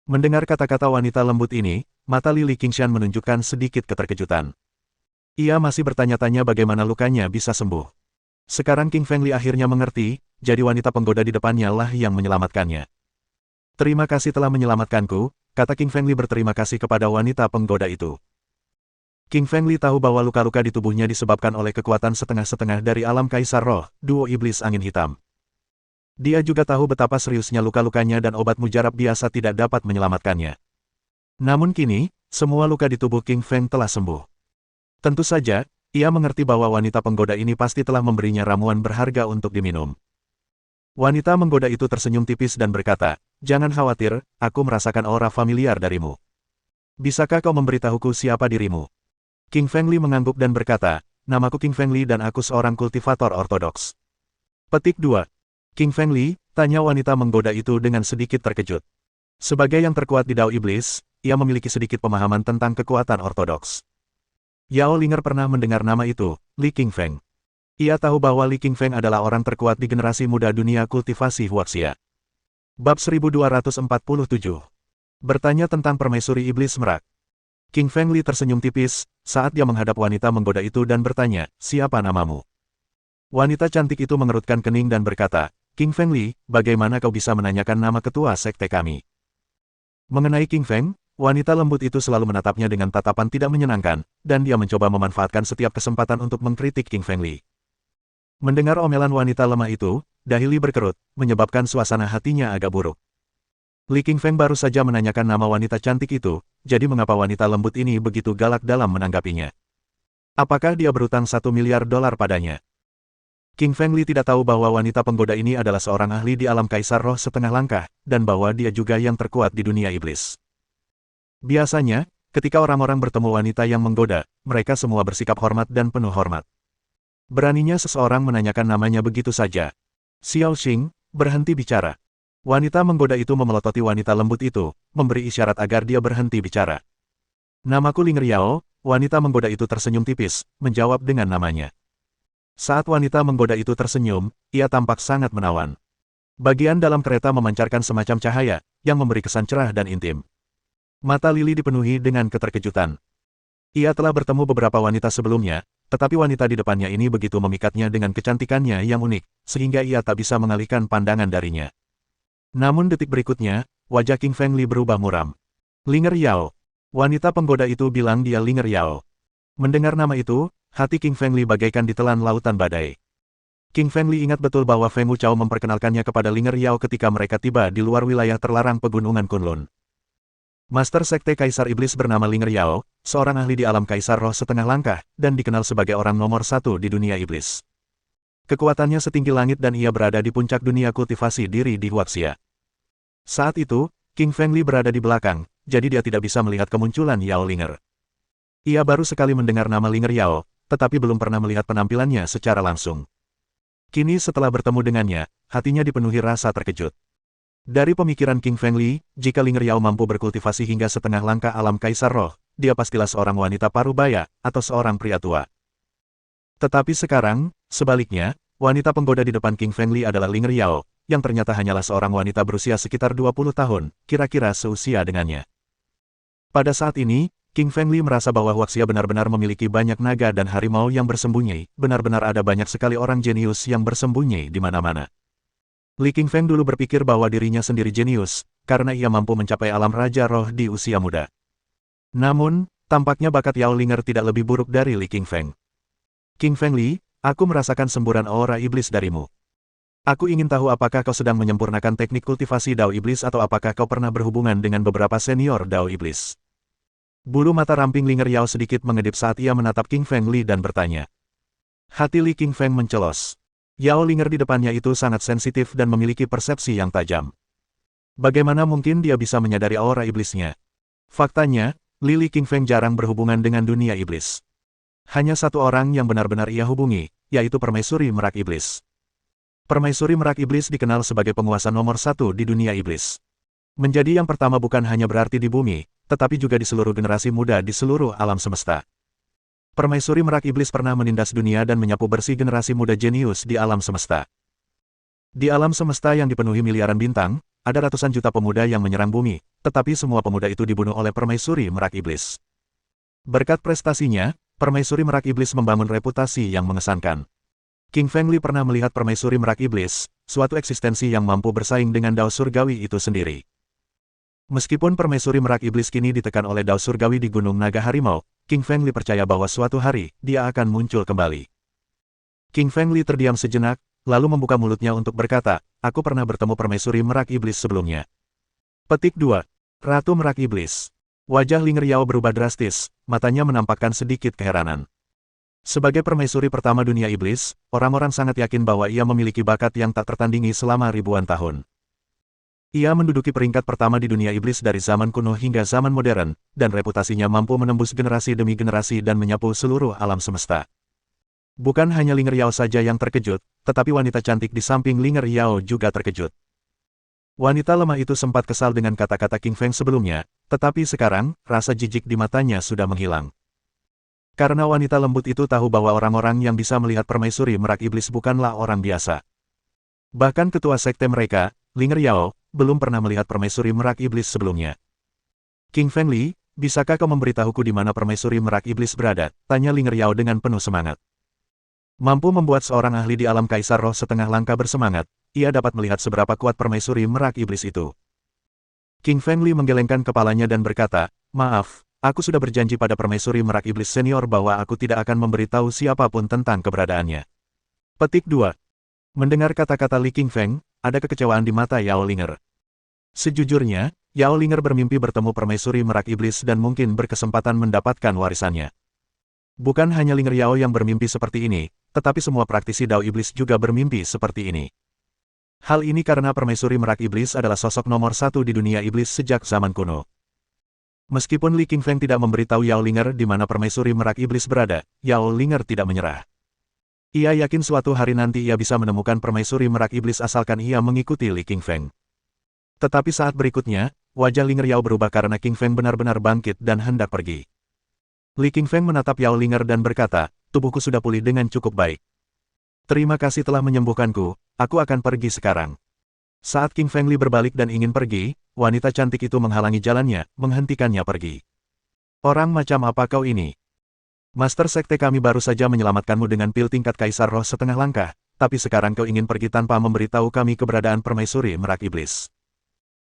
Mendengar kata-kata wanita lembut ini, mata Li Qingshan menunjukkan sedikit keterkejutan. Ia masih bertanya-tanya bagaimana lukanya bisa sembuh. Sekarang King Fengli akhirnya mengerti, jadi wanita penggoda di depannya lah yang menyelamatkannya. Terima kasih telah menyelamatkanku, kata King Fengli berterima kasih kepada wanita penggoda itu. King Feng Li tahu bahwa luka-luka di tubuhnya disebabkan oleh kekuatan setengah-setengah dari alam Kaisar Roh, duo iblis angin hitam. Dia juga tahu betapa seriusnya luka-lukanya dan obat mujarab biasa tidak dapat menyelamatkannya. Namun kini, semua luka di tubuh King Feng telah sembuh. Tentu saja, ia mengerti bahwa wanita penggoda ini pasti telah memberinya ramuan berharga untuk diminum. Wanita menggoda itu tersenyum tipis dan berkata, "Jangan khawatir, aku merasakan aura familiar darimu. Bisakah kau memberitahuku siapa dirimu?" King Feng Li mengangguk dan berkata, "Namaku King Feng Li dan aku seorang kultivator ortodoks." Petik 2. King Feng Li, tanya wanita menggoda itu dengan sedikit terkejut. Sebagai yang terkuat di Dao Iblis, ia memiliki sedikit pemahaman tentang kekuatan ortodoks. Yao Linger pernah mendengar nama itu, Li King Feng. Ia tahu bahwa Li King Feng adalah orang terkuat di generasi muda dunia kultivasi Huaxia. Bab 1247. Bertanya tentang permaisuri iblis merak. King Feng Li tersenyum tipis, saat dia menghadap wanita menggoda itu dan bertanya, "Siapa namamu?" Wanita cantik itu mengerutkan kening dan berkata, "King Feng Li, bagaimana kau bisa menanyakan nama ketua sekte kami?" Mengenai King Feng, wanita lembut itu selalu menatapnya dengan tatapan tidak menyenangkan, dan dia mencoba memanfaatkan setiap kesempatan untuk mengkritik King Feng Li. Mendengar omelan wanita lemah itu, dahi Li berkerut, menyebabkan suasana hatinya agak buruk. Li King Feng baru saja menanyakan nama wanita cantik itu, jadi mengapa wanita lembut ini begitu galak dalam menanggapinya? Apakah dia berutang $1 miliar padanya? King Feng Li tidak tahu bahwa wanita penggoda ini adalah seorang ahli di alam Kaisar Roh setengah langkah, dan bahwa dia juga yang terkuat di dunia iblis. Biasanya, ketika orang-orang bertemu wanita yang menggoda, mereka semua bersikap hormat dan penuh hormat. Beraninya seseorang menanyakan namanya begitu saja. Xiao Xing, berhenti bicara. Wanita menggoda itu memelototi wanita lembut itu, memberi isyarat agar dia berhenti bicara. "Namaku Linger Yao," wanita menggoda itu tersenyum tipis, menjawab dengan namanya. Saat wanita menggoda itu tersenyum, ia tampak sangat menawan. Bagian dalam kereta memancarkan semacam cahaya, yang memberi kesan cerah dan intim. Mata Lili dipenuhi dengan keterkejutan. Ia telah bertemu beberapa wanita sebelumnya, tetapi wanita di depannya ini begitu memikatnya dengan kecantikannya yang unik, sehingga ia tak bisa mengalihkan pandangan darinya. Namun detik berikutnya, wajah King Feng Li berubah muram. "Linger Yao." Wanita penggoda itu bilang dia Linger Yao. Mendengar nama itu, hati King Feng Li bagaikan ditelan lautan badai. King Feng Li ingat betul bahwa Feng Wuchao memperkenalkannya kepada Linger Yao ketika mereka tiba di luar wilayah terlarang pegunungan Kunlun. Master Sekte Kaisar Iblis bernama Linger Yao, seorang ahli di alam Kaisar Roh setengah langkah, dan dikenal sebagai orang nomor 1 di dunia iblis. Kekuatannya setinggi langit dan ia berada di puncak dunia kultivasi diri di Huaxia. Saat itu, King Feng Li berada di belakang, jadi dia tidak bisa melihat kemunculan Yao Linger. Ia baru sekali mendengar nama Linger Yao, tetapi belum pernah melihat penampilannya secara langsung. Kini setelah bertemu dengannya, hatinya dipenuhi rasa terkejut. Dari pemikiran King Feng Li, jika Linger Yao mampu berkultivasi hingga setengah langkah alam Kaisar Roh, dia pastilah seorang wanita parubaya, atau seorang pria tua. Tetapi sekarang, sebaliknya, wanita penggoda di depan King Feng Li adalah Linger Yao, yang ternyata hanyalah seorang wanita berusia sekitar 20 tahun, kira-kira seusia dengannya. Pada saat ini, King Feng Li merasa bahwa Huaxia benar-benar memiliki banyak naga dan harimau yang bersembunyi, benar-benar ada banyak sekali orang jenius yang bersembunyi di mana-mana. Li King Feng dulu berpikir bahwa dirinya sendiri jenius, karena ia mampu mencapai alam Raja Roh di usia muda. Namun, tampaknya bakat Yao Linger tidak lebih buruk dari Li King Feng. "King Feng Li, aku merasakan semburan aura iblis darimu. Aku ingin tahu apakah kau sedang menyempurnakan teknik kultivasi Dao Iblis atau apakah kau pernah berhubungan dengan beberapa senior Dao Iblis." Bulu mata ramping Linger Yao sedikit mengedip saat ia menatap King Feng Li dan bertanya. Hati Li King Feng mencelos. Yao Linger di depannya itu sangat sensitif dan memiliki persepsi yang tajam. Bagaimana mungkin dia bisa menyadari aura iblisnya? Faktanya, Li King Feng jarang berhubungan dengan dunia iblis. Hanya satu orang yang benar-benar ia hubungi, yaitu Permaisuri Merak Iblis. Permaisuri Merak Iblis dikenal sebagai penguasa nomor 1 di dunia iblis. Menjadi yang pertama bukan hanya berarti di bumi, tetapi juga di seluruh generasi muda di seluruh alam semesta. Permaisuri Merak Iblis pernah menindas dunia dan menyapu bersih generasi muda jenius di alam semesta. Di alam semesta yang dipenuhi miliaran bintang, ada ratusan juta pemuda yang menyerang bumi, tetapi semua pemuda itu dibunuh oleh Permaisuri Merak Iblis. Berkat prestasinya, Permaisuri Merak Iblis membangun reputasi yang mengesankan. King Feng Li pernah melihat Permaisuri Merak Iblis, suatu eksistensi yang mampu bersaing dengan Dao Surgawi itu sendiri. Meskipun Permaisuri Merak Iblis kini ditekan oleh Dao Surgawi di Gunung Naga Harimau, King Fengli percaya bahwa suatu hari, dia akan muncul kembali. King Fengli terdiam sejenak, lalu membuka mulutnya untuk berkata, aku pernah bertemu permaisuri merak iblis sebelumnya. Petik 2. Ratu Merak Iblis. Wajah Ling Riao berubah drastis, matanya menampakkan sedikit keheranan. Sebagai permaisuri pertama dunia iblis, orang-orang sangat yakin bahwa ia memiliki bakat yang tak tertandingi selama ribuan tahun. Ia menduduki peringkat pertama di dunia iblis dari zaman kuno hingga zaman modern, dan reputasinya mampu menembus generasi demi generasi dan menyapu seluruh alam semesta. Bukan hanya Ling Riao saja yang terkejut, tetapi wanita cantik di samping Ling Riao juga terkejut. Wanita lemah itu sempat kesal dengan kata-kata King Feng sebelumnya, tetapi sekarang, rasa jijik di matanya sudah menghilang. Karena wanita lembut itu tahu bahwa orang-orang yang bisa melihat permaisuri merak iblis bukanlah orang biasa. Bahkan ketua sekte mereka, Ling Riao, belum pernah melihat permaisuri merak iblis sebelumnya. King Fengli, bisakah kau memberitahuku di mana permaisuri merak iblis berada? Tanya Ling Riao dengan penuh semangat. Mampu membuat seorang ahli di alam kaisar roh setengah langkah bersemangat, ia dapat melihat seberapa kuat permaisuri merak iblis itu. King Fengli menggelengkan kepalanya dan berkata, maaf, aku sudah berjanji pada permaisuri merak iblis senior bahwa aku tidak akan memberitahu siapapun tentang keberadaannya. Petik 2. Mendengar kata-kata Li King Feng, ada kekecewaan di mata Yao Linger. Sejujurnya, Yao Linger bermimpi bertemu permaisuri merak iblis dan mungkin berkesempatan mendapatkan warisannya. Bukan hanya Ling Riao yang bermimpi seperti ini, tetapi semua praktisi Dao Iblis juga bermimpi seperti ini. Hal ini karena permaisuri merak iblis adalah sosok nomor satu di dunia iblis sejak zaman kuno. Meskipun Li King Feng tidak memberitahu Yao Linger di mana permaisuri merak iblis berada, Yao Linger tidak menyerah. Ia yakin suatu hari nanti ia bisa menemukan permaisuri merak iblis asalkan ia mengikuti Li King Feng. Tetapi saat berikutnya, wajah Ling Riao berubah karena King Feng benar-benar bangkit dan hendak pergi. Li King Feng menatap Yao Linger dan berkata, tubuhku sudah pulih dengan cukup baik. Terima kasih telah menyembuhkanku, aku akan pergi sekarang. Saat King Fengli berbalik dan ingin pergi, wanita cantik itu menghalangi jalannya, menghentikannya pergi. Orang macam apa kau ini? Master Sekte kami baru saja menyelamatkanmu dengan pil tingkat kaisar roh setengah langkah, tapi sekarang kau ingin pergi tanpa memberitahu kami keberadaan permaisuri merak iblis.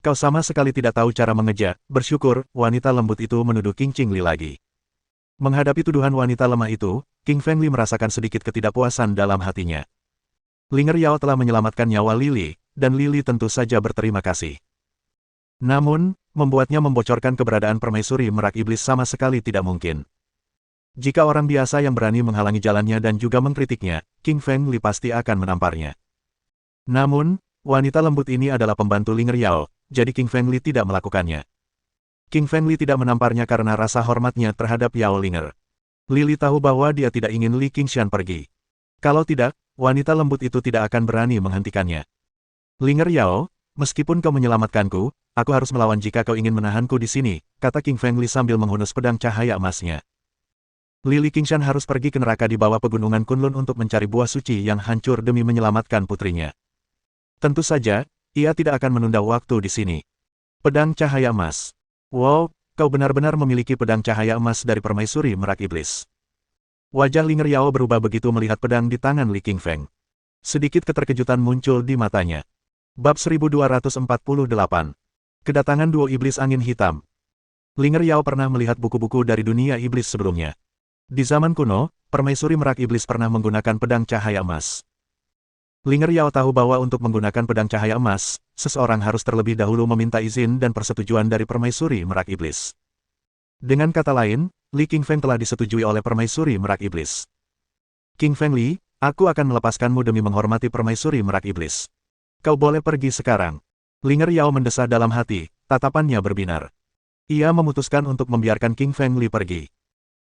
Kau sama sekali tidak tahu cara mengejar. Bersyukur, wanita lembut itu menuduh King Qingli lagi. Menghadapi tuduhan wanita lemah itu, King Fengli merasakan sedikit ketidakpuasan dalam hatinya. Ling Riao telah menyelamatkan nyawa Lily, dan Lily tentu saja berterima kasih. Namun, membuatnya membocorkan keberadaan permaisuri merak iblis sama sekali tidak mungkin. Jika orang biasa yang berani menghalangi jalannya dan juga mengkritiknya, King Fengli pasti akan menamparnya. Namun, wanita lembut ini adalah pembantu Ling Riao, jadi King Fengli tidak melakukannya. King Fengli tidak menamparnya karena rasa hormatnya terhadap Yao Linger. Lily tahu bahwa dia tidak ingin Li Qingshan pergi. Kalau tidak, wanita lembut itu tidak akan berani menghentikannya. Linger Yao, meskipun kau menyelamatkanku, aku harus melawan jika kau ingin menahanku di sini, kata King Fengli sambil menghunus pedang cahaya emasnya. Li Qingshan harus pergi ke neraka di bawah pegunungan Kunlun untuk mencari buah suci yang hancur demi menyelamatkan putrinya. Tentu saja, ia tidak akan menunda waktu di sini. Pedang cahaya emas. Wow, kau benar-benar memiliki pedang cahaya emas dari permaisuri merak iblis. Wajah Ling Riao berubah begitu melihat pedang di tangan Li King Feng. Sedikit keterkejutan muncul di matanya. Bab 1248. Kedatangan duo iblis angin hitam. Ling Riao pernah melihat buku-buku dari dunia iblis sebelumnya. Di zaman kuno, permaisuri merak iblis pernah menggunakan pedang cahaya emas. Ling Riao tahu bahwa untuk menggunakan pedang cahaya emas, seseorang harus terlebih dahulu meminta izin dan persetujuan dari permaisuri merak iblis. Dengan kata lain, Li King Feng telah disetujui oleh permaisuri merak iblis. King Feng Li, aku akan melepaskanmu demi menghormati permaisuri merak iblis. Kau boleh pergi sekarang. Ling Riao mendesah dalam hati, tatapannya berbinar. Ia memutuskan untuk membiarkan King Feng Li pergi.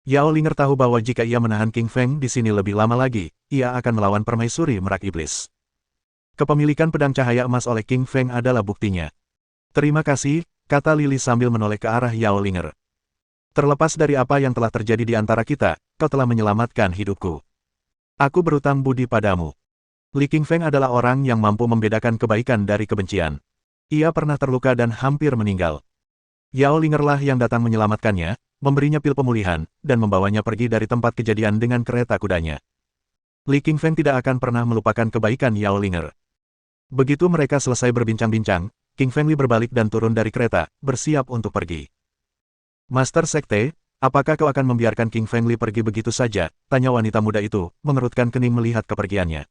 Yao Linger tahu bahwa jika ia menahan King Feng di sini lebih lama lagi, ia akan melawan permaisuri merak iblis. Kepemilikan pedang cahaya emas oleh King Feng adalah buktinya. Terima kasih, kata Lily sambil menoleh ke arah Yao Linger. Terlepas dari apa yang telah terjadi di antara kita, kau telah menyelamatkan hidupku. Aku berutang budi padamu. Li King Feng adalah orang yang mampu membedakan kebaikan dari kebencian. Ia pernah terluka dan hampir meninggal. Yao Linger lah yang datang menyelamatkannya, memberinya pil pemulihan, dan membawanya pergi dari tempat kejadian dengan kereta kudanya. Li King Feng tidak akan pernah melupakan kebaikan Yao Linger. Begitu mereka selesai berbincang-bincang, King Feng Li berbalik dan turun dari kereta, bersiap untuk pergi. Master Sekte, Apakah kau akan membiarkan King Fengli pergi begitu saja? Tanya wanita muda itu, mengerutkan kening melihat kepergiannya.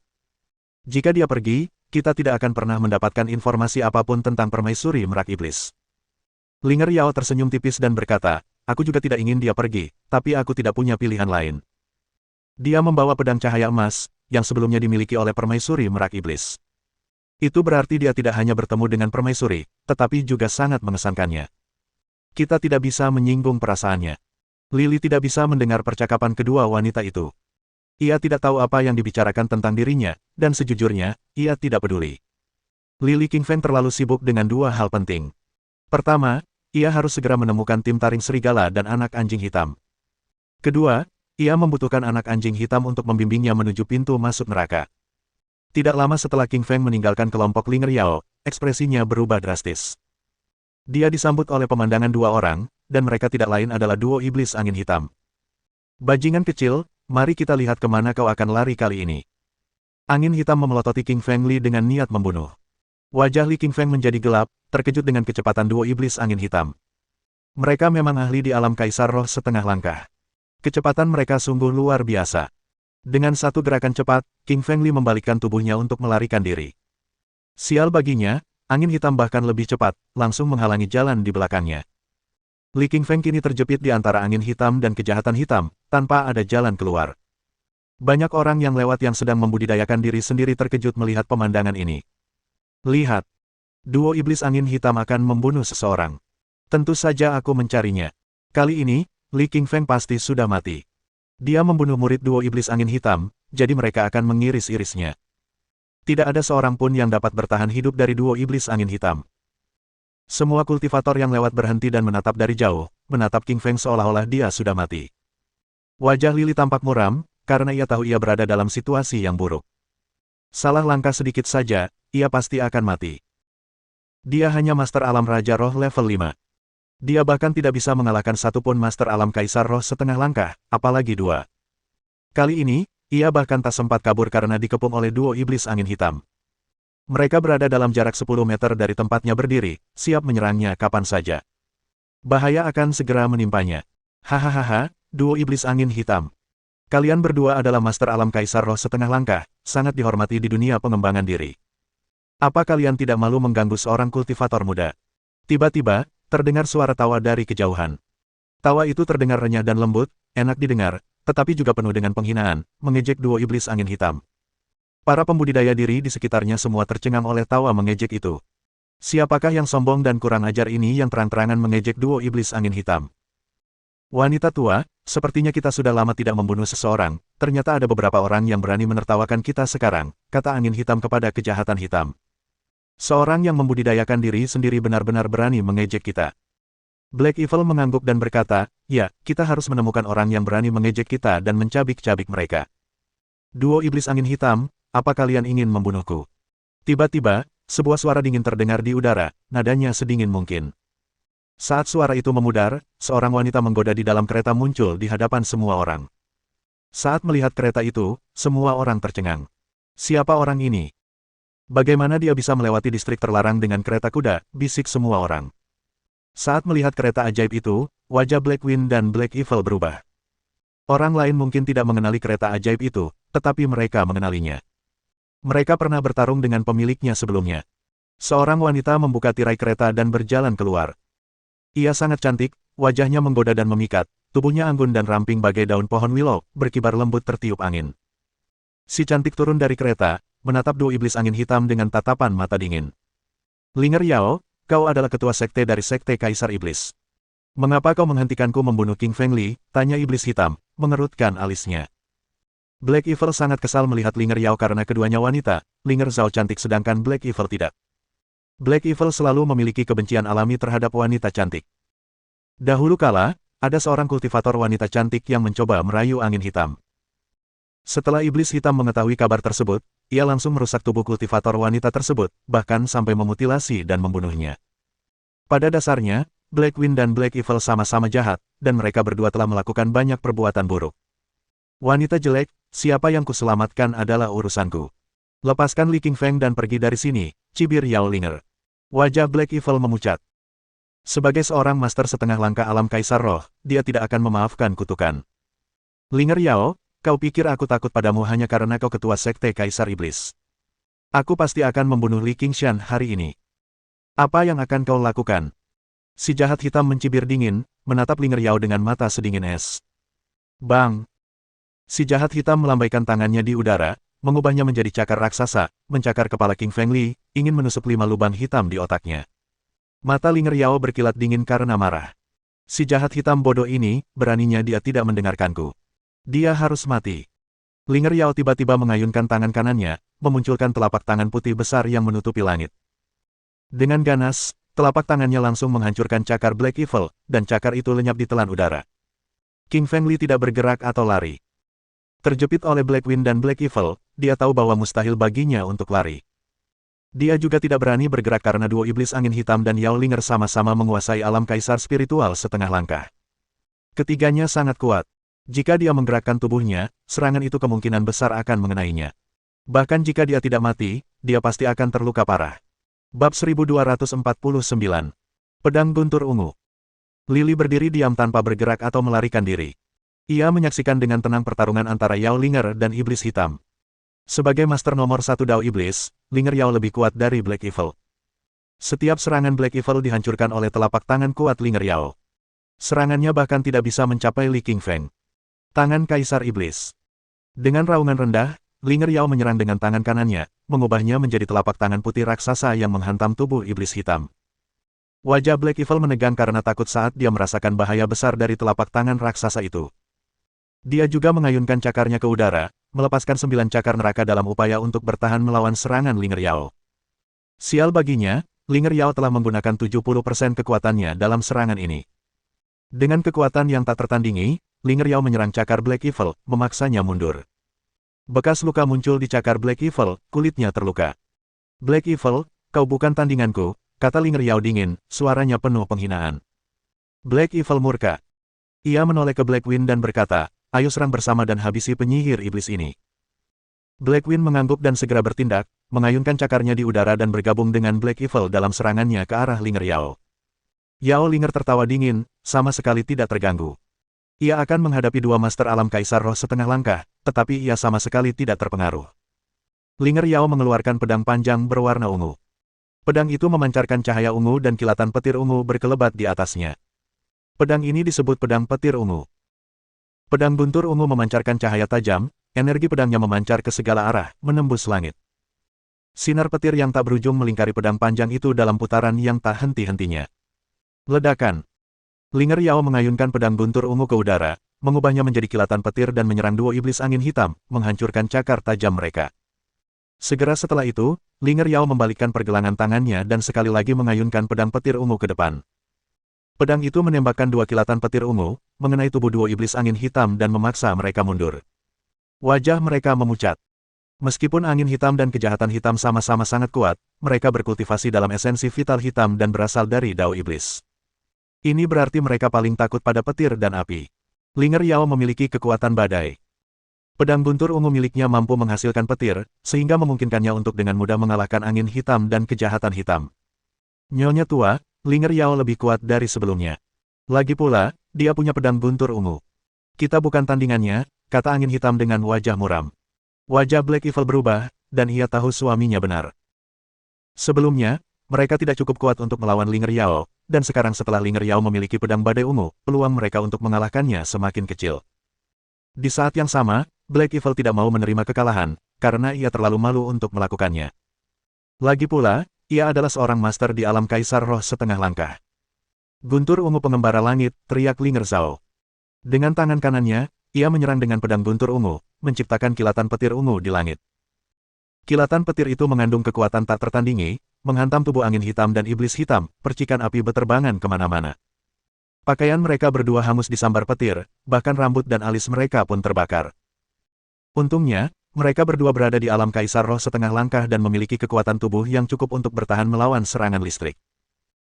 Jika dia pergi, kita tidak akan pernah mendapatkan informasi apapun tentang permaisuri merak iblis. Linger Yao tersenyum tipis dan berkata, aku juga tidak ingin dia pergi, tapi aku tidak punya pilihan lain. Dia membawa pedang cahaya emas, yang sebelumnya dimiliki oleh permaisuri merak iblis. Itu berarti dia tidak hanya bertemu dengan permaisuri, tetapi juga sangat mengesankannya. Kita tidak bisa menyinggung perasaannya. Lily tidak bisa mendengar percakapan kedua wanita itu. Ia tidak tahu apa yang dibicarakan tentang dirinya, dan sejujurnya, ia tidak peduli. Lily Qingfeng terlalu sibuk dengan dua hal penting. Pertama, ia harus segera menemukan tim taring serigala dan anak anjing hitam. Kedua, ia membutuhkan anak anjing hitam untuk membimbingnya menuju pintu masuk neraka. Tidak lama setelah Qingfeng meninggalkan kelompok Linger Yao, ekspresinya berubah drastis. Dia disambut oleh pemandangan dua orang, dan mereka tidak lain adalah duo iblis angin hitam. Bajingan kecil, mari kita lihat kemana kau akan lari kali ini. Angin hitam memelototi King Feng Li dengan niat membunuh. Wajah Li King Feng menjadi gelap, terkejut dengan kecepatan duo iblis angin hitam. Mereka memang ahli di alam kaisar roh setengah langkah. Kecepatan mereka sungguh luar biasa. Dengan satu gerakan cepat, King Feng Li membalikkan tubuhnya untuk melarikan diri. Sial baginya, angin hitam bahkan lebih cepat, langsung menghalangi jalan di belakangnya. Li King Feng kini terjepit di antara angin hitam dan kejahatan hitam, tanpa ada jalan keluar. Banyak orang yang lewat yang sedang membudidayakan diri sendiri terkejut melihat pemandangan ini. Lihat. Duo iblis angin hitam akan membunuh seseorang. Tentu saja aku mencarinya. Kali ini, Li King Feng pasti sudah mati. Dia membunuh murid duo iblis angin hitam, jadi mereka akan mengiris-irisnya. Tidak ada seorang pun yang dapat bertahan hidup dari duo iblis angin hitam. Semua kultivator yang lewat berhenti dan menatap dari jauh, menatap King Feng seolah-olah dia sudah mati. Wajah Lily tampak muram, karena ia tahu ia berada dalam situasi yang buruk. Salah langkah sedikit saja, ia pasti akan mati. Dia hanya Master Alam Raja Roh level 5. Dia bahkan tidak bisa mengalahkan satupun Master Alam Kaisar Roh setengah langkah, apalagi dua. Kali ini, ia bahkan tak sempat kabur karena dikepung oleh duo iblis angin hitam. Mereka berada dalam jarak 10 meter dari tempatnya berdiri, siap menyerangnya kapan saja. Bahaya akan segera menimpanya. Hahaha, duo iblis angin hitam. Kalian berdua adalah Master Alam Kaisar Roh setengah langkah, sangat dihormati di dunia pengembangan diri. Apa kalian tidak malu mengganggu seorang kultivator muda? Tiba-tiba, terdengar suara tawa dari kejauhan. Tawa itu terdengar renyah dan lembut, enak didengar, tetapi juga penuh dengan penghinaan, mengejek duo iblis angin hitam. Para pembudidaya diri di sekitarnya semua tercengang oleh tawa mengejek itu. Siapakah yang sombong dan kurang ajar ini yang terang-terangan mengejek duo iblis angin hitam? Wanita tua, sepertinya kita sudah lama tidak membunuh seseorang, ternyata ada beberapa orang yang berani menertawakan kita sekarang, kata angin hitam kepada kejahatan hitam. Seorang yang membudidayakan diri sendiri benar-benar berani mengejek kita. Black Evil mengangguk dan berkata, ya, kita harus menemukan orang yang berani mengejek kita dan mencabik-cabik mereka. Duo iblis angin hitam, apa kalian ingin membunuhku? Tiba-tiba, sebuah suara dingin terdengar di udara, nadanya sedingin mungkin. Saat suara itu memudar, seorang wanita menggoda di dalam kereta muncul di hadapan semua orang. Saat melihat kereta itu, semua orang tercengang. Siapa orang ini? Bagaimana dia bisa melewati distrik terlarang dengan kereta kuda, bisik semua orang. Saat melihat kereta ajaib itu, wajah Black Wind dan Black Evil berubah. Orang lain mungkin tidak mengenali kereta ajaib itu, tetapi mereka mengenalinya. Mereka pernah bertarung dengan pemiliknya sebelumnya. Seorang wanita membuka tirai kereta dan berjalan keluar. Ia sangat cantik, wajahnya menggoda dan memikat, tubuhnya anggun dan ramping bagai daun pohon willow, berkibar lembut tertiup angin. Si cantik turun dari kereta, menatap duo iblis angin hitam dengan tatapan mata dingin. Linger Yao, kau adalah ketua sekte dari sekte Kaisar Iblis. Mengapa kau menghentikanku membunuh King Feng Li? Tanya iblis hitam, mengerutkan alisnya. Black Evil sangat kesal melihat Linger Yao karena keduanya wanita, Linger Zhao cantik sedangkan Black Evil tidak. Black Evil selalu memiliki kebencian alami terhadap wanita cantik. Dahulu kala, ada seorang kultivator wanita cantik yang mencoba merayu angin hitam. Setelah iblis hitam mengetahui kabar tersebut, ia langsung merusak tubuh kultivator wanita tersebut, bahkan sampai memutilasi dan membunuhnya. Pada dasarnya, Black Wind dan Black Evil sama-sama jahat, dan mereka berdua telah melakukan banyak perbuatan buruk. Wanita jelek, siapa yang kuselamatkan adalah urusanku. Lepaskan Li King Feng dan pergi dari sini, cibir Yao Linger. Wajah Black Evil memucat. Sebagai seorang master setengah langkah alam Kaisar Roh, dia tidak akan memaafkan kutukan. Linger Yao, kau pikir aku takut padamu hanya karena kau ketua sekte Kaisar Iblis? Aku pasti akan membunuh Li Qingshan hari ini. Apa yang akan kau lakukan? Si jahat hitam mencibir dingin, menatap Linger Yao dengan mata sedingin es. Bang! Si jahat hitam melambaikan tangannya di udara, mengubahnya menjadi cakar raksasa, mencakar kepala King Fengli, ingin menusuk 5 lubang hitam di otaknya. Mata Linger Yao berkilat dingin karena marah. Si jahat hitam bodoh ini, beraninya dia tidak mendengarkanku. Dia harus mati. Linger Yao tiba-tiba mengayunkan tangan kanannya, memunculkan telapak tangan putih besar yang menutupi langit. Dengan ganas, telapak tangannya langsung menghancurkan cakar Black Evil, dan cakar itu lenyap di telan udara. King Fengli tidak bergerak atau lari. Terjepit oleh Black Wind dan Black Evil, dia tahu bahwa mustahil baginya untuk lari. Dia juga tidak berani bergerak karena duo iblis angin hitam dan Yao Linger sama-sama menguasai alam kaisar spiritual setengah langkah. Ketiganya sangat kuat. Jika dia menggerakkan tubuhnya, serangan itu kemungkinan besar akan mengenainya. Bahkan jika dia tidak mati, dia pasti akan terluka parah. Bab 1249. Pedang Guntur Ungu. Lily berdiri diam tanpa bergerak atau melarikan diri. Ia menyaksikan dengan tenang pertarungan antara Yao Linger dan Iblis Hitam. Sebagai master nomor 1 Dao Iblis, Linger Yao lebih kuat dari Black Evil. Setiap serangan Black Evil dihancurkan oleh telapak tangan kuat Linger Yao. Serangannya bahkan tidak bisa mencapai Li Qingfeng. Tangan Kaisar Iblis. Dengan raungan rendah, Linger Yao menyerang dengan tangan kanannya, mengubahnya menjadi telapak tangan putih raksasa yang menghantam tubuh Iblis Hitam. Wajah Black Evil menegang karena takut saat dia merasakan bahaya besar dari telapak tangan raksasa itu. Dia juga mengayunkan cakarnya ke udara, melepaskan 9 cakar neraka dalam upaya untuk bertahan melawan serangan Linger Yao. Sial baginya, Linger Yao telah menggunakan 70% kekuatannya dalam serangan ini. Dengan kekuatan yang tak tertandingi, Linger Yao menyerang cakar Black Evil, memaksanya mundur. Bekas luka muncul di cakar Black Evil, kulitnya terluka. Black Evil, kau bukan tandinganku, kata Linger Yao dingin, suaranya penuh penghinaan. Black Evil murka. Ia menoleh ke Black Wind dan berkata, ayo serang bersama dan habisi penyihir iblis ini. Black Wind mengangguk dan segera bertindak, mengayunkan cakarnya di udara dan bergabung dengan Black Evil dalam serangannya ke arah Linger Yao. Yao Linger tertawa dingin, sama sekali tidak terganggu. Ia akan menghadapi dua master alam Kaisar Roh setengah langkah, tetapi ia sama sekali tidak terpengaruh. Linger Yao mengeluarkan pedang panjang berwarna ungu. Pedang itu memancarkan cahaya ungu dan kilatan petir ungu berkelebat di atasnya. Pedang ini disebut pedang petir ungu. Pedang guntur ungu memancarkan cahaya tajam, energi pedangnya memancar ke segala arah, menembus langit. Sinar petir yang tak berujung melingkari pedang panjang itu dalam putaran yang tak henti-hentinya. Ledakan. Linger Yao mengayunkan pedang guntur ungu ke udara, mengubahnya menjadi kilatan petir dan menyerang duo iblis angin hitam, menghancurkan cakar tajam mereka. Segera setelah itu, Linger Yao membalikkan pergelangan tangannya dan sekali lagi mengayunkan pedang petir ungu ke depan. Pedang itu menembakkan dua kilatan petir ungu, mengenai tubuh duo iblis angin hitam dan memaksa mereka mundur. Wajah mereka memucat. Meskipun angin hitam dan kejahatan hitam sama-sama sangat kuat, mereka berkultivasi dalam esensi vital hitam dan berasal dari Dao Iblis. Ini berarti mereka paling takut pada petir dan api. Linger Yao memiliki kekuatan badai. Pedang guntur ungu miliknya mampu menghasilkan petir, sehingga memungkinkannya untuk dengan mudah mengalahkan angin hitam dan kejahatan hitam. Nyonya tua, Linger Yao lebih kuat dari sebelumnya. Lagi pula, dia punya pedang guntur ungu. Kita bukan tandingannya, kata angin hitam dengan wajah muram. Wajah Black Evil berubah, dan ia tahu suaminya benar. Sebelumnya, mereka tidak cukup kuat untuk melawan Linger Yao, dan sekarang setelah Linger Yao memiliki pedang badai ungu, peluang mereka untuk mengalahkannya semakin kecil. Di saat yang sama, Black Evil tidak mau menerima kekalahan, karena ia terlalu malu untuk melakukannya. Lagi pula, ia adalah seorang master di alam Kaisar Roh setengah langkah. Guntur ungu pengembara langit, teriak Linger Zhao. Dengan tangan kanannya, ia menyerang dengan pedang guntur ungu, menciptakan kilatan petir ungu di langit. Kilatan petir itu mengandung kekuatan tak tertandingi, menghantam tubuh angin hitam dan iblis hitam, percikan api beterbangan kemana-mana. Pakaian mereka berdua hangus disambar petir, bahkan rambut dan alis mereka pun terbakar. Untungnya, mereka berdua berada di alam Kaisar Roh setengah langkah dan memiliki kekuatan tubuh yang cukup untuk bertahan melawan serangan listrik.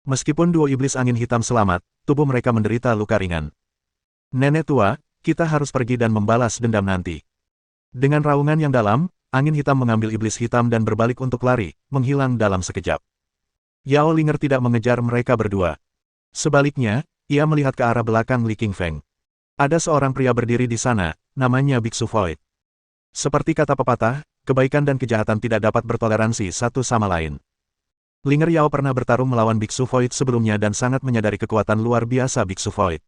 Meskipun duo iblis angin hitam selamat, tubuh mereka menderita luka ringan. Nenek tua, kita harus pergi dan membalas dendam nanti. Dengan raungan yang dalam, angin hitam mengambil iblis hitam dan berbalik untuk lari, menghilang dalam sekejap. Yao Linger tidak mengejar mereka berdua. Sebaliknya, ia melihat ke arah belakang Li Qingfeng. Ada seorang pria berdiri di sana, namanya Biksu Void. Seperti kata pepatah, kebaikan dan kejahatan tidak dapat bertoleransi satu sama lain. Linger Yao pernah bertarung melawan Biksu Void sebelumnya dan sangat menyadari kekuatan luar biasa Biksu Void.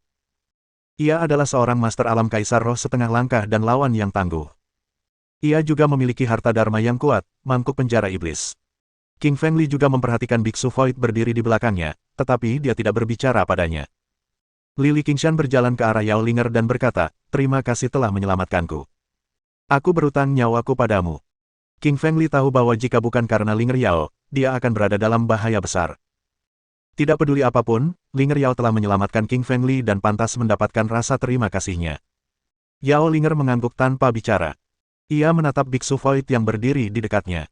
Ia adalah seorang master alam kaisar roh setengah langkah dan lawan yang tangguh. Ia juga memiliki harta dharma yang kuat, mangkuk penjara iblis. King Feng Li juga memperhatikan Biksu Void berdiri di belakangnya, tetapi dia tidak berbicara padanya. Li Qingshan berjalan ke arah Yao Linger dan berkata, "Terima kasih telah menyelamatkanku. Aku berutang nyawaku padamu." King Feng Li tahu bahwa jika bukan karena Linger Yao, dia akan berada dalam bahaya besar. Tidak peduli apapun, Linger Yao telah menyelamatkan King Feng Li dan pantas mendapatkan rasa terima kasihnya. Yao Linger mengangguk tanpa bicara. Ia menatap Biksu Void yang berdiri di dekatnya.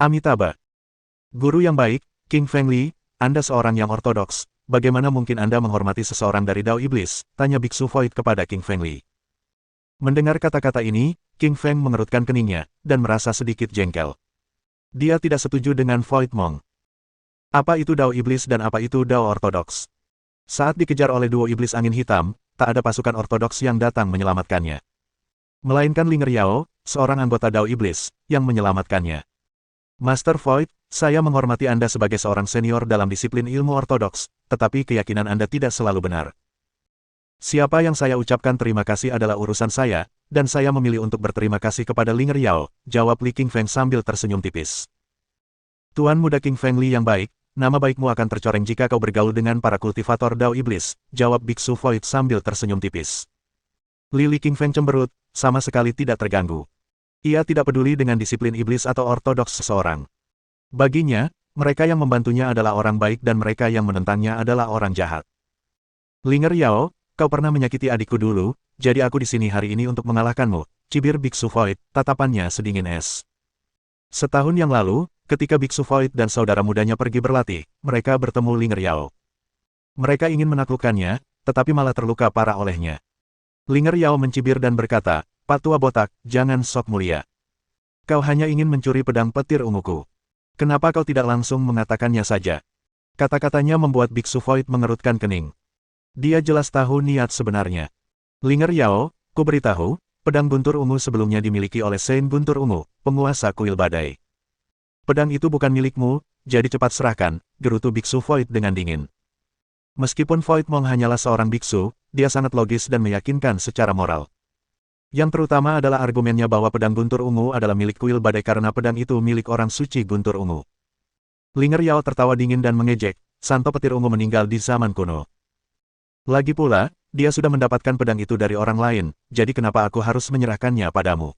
"Amitabha. Guru yang baik, King Feng Li, Anda seorang yang ortodoks, bagaimana mungkin Anda menghormati seseorang dari Dao Iblis?" tanya Biksu Void kepada King Feng Li. Mendengar kata-kata ini, King Feng mengerutkan keningnya, dan merasa sedikit jengkel. Dia tidak setuju dengan Void Monk. Apa itu Dao Iblis dan apa itu Dao Ortodoks? Saat dikejar oleh duo Iblis Angin Hitam, tak ada pasukan ortodoks yang datang menyelamatkannya. Melainkan Linger Yao, seorang anggota Dao Iblis, yang menyelamatkannya. Master Void, saya menghormati Anda sebagai seorang senior dalam disiplin ilmu ortodoks, tetapi keyakinan Anda tidak selalu benar. Siapa yang saya ucapkan terima kasih adalah urusan saya, dan saya memilih untuk berterima kasih kepada Linger Yao, jawab Li Qingfeng sambil tersenyum tipis. Tuan muda King Feng Li yang baik, nama baikmu akan tercoreng jika kau bergaul dengan para kultivator Dao Iblis, jawab Biksu Void sambil tersenyum tipis. Li Qingfeng cemberut, sama sekali tidak terganggu. Ia tidak peduli dengan disiplin iblis atau ortodoks seseorang. Baginya, mereka yang membantunya adalah orang baik dan mereka yang menentangnya adalah orang jahat. Linger Yao, kau pernah menyakiti adikku dulu, jadi aku di sini hari ini untuk mengalahkanmu, cibir Biksu Void, tatapannya sedingin es. Setahun yang lalu, ketika Biksu Void dan saudara mudanya pergi berlatih, mereka bertemu Linger Yao. Mereka ingin menaklukkannya, tetapi malah terluka parah olehnya. Linger Yao mencibir dan berkata, "Pak tua botak, jangan sok mulia. Kau hanya ingin mencuri pedang petir unguku. Kenapa kau tidak langsung mengatakannya saja?" Kata-katanya membuat Biksu Void mengerutkan kening. Dia jelas tahu niat sebenarnya. "Linger Yao, ku beritahu, pedang guntur ungu sebelumnya dimiliki oleh Saint Guntur Ungu, penguasa kuil badai. Pedang itu bukan milikmu, jadi cepat serahkan," gerutu Biksu Void dengan dingin. Meskipun Void Monk hanyalah seorang biksu, dia sangat logis dan meyakinkan secara moral. Yang terutama adalah argumennya bahwa pedang guntur ungu adalah milik kuil badai karena pedang itu milik orang suci guntur ungu. Linger Yao tertawa dingin dan mengejek, "Santo petir ungu meninggal di zaman kuno. Lagi pula, dia sudah mendapatkan pedang itu dari orang lain, jadi kenapa aku harus menyerahkannya padamu?"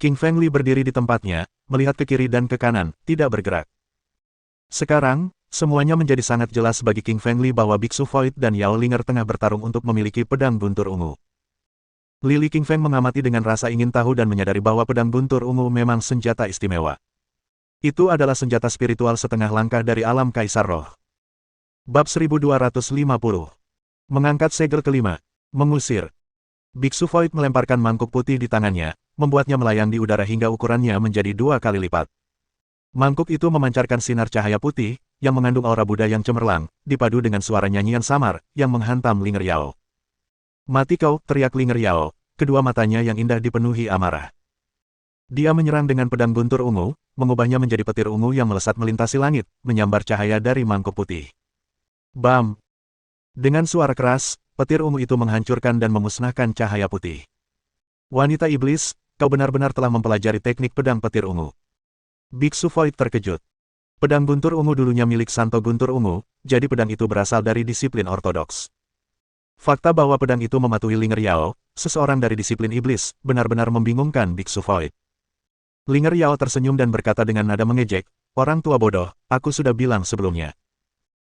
King Feng Li berdiri di tempatnya, melihat ke kiri dan ke kanan, tidak bergerak. Sekarang, semuanya menjadi sangat jelas bagi King Feng Li bahwa Biksu Void dan Yao Linger tengah bertarung untuk memiliki pedang guntur ungu. Li Qingfeng mengamati dengan rasa ingin tahu dan menyadari bahwa pedang guntur ungu memang senjata istimewa. Itu adalah senjata spiritual setengah langkah dari alam kaisar roh. Bab 1250. Mengangkat segel kelima. Mengusir. Biksu Void melemparkan mangkuk putih di tangannya, membuatnya melayang di udara hingga ukurannya menjadi 2 kali lipat. Mangkuk itu memancarkan sinar cahaya putih, yang mengandung aura Buddha yang cemerlang, dipadu dengan suara nyanyian samar, yang menghantam Linger Yao. "Mati kau!" teriak Linger Yao, kedua matanya yang indah dipenuhi amarah. Dia menyerang dengan pedang guntur ungu, mengubahnya menjadi petir ungu yang melesat melintasi langit, menyambar cahaya dari mangkuk putih. Bam! Dengan suara keras, petir ungu itu menghancurkan dan memusnahkan cahaya putih. "Wanita iblis, kau benar-benar telah mempelajari teknik pedang petir ungu." Biksu Void terkejut. Pedang guntur ungu dulunya milik Santo Guntur Ungu, jadi pedang itu berasal dari disiplin ortodoks. Fakta bahwa pedang itu mematuhi Linger Yao, seseorang dari disiplin iblis, benar-benar membingungkan Biksu Void. Linger Yao tersenyum dan berkata dengan nada mengejek, "Orang tua bodoh, aku sudah bilang sebelumnya.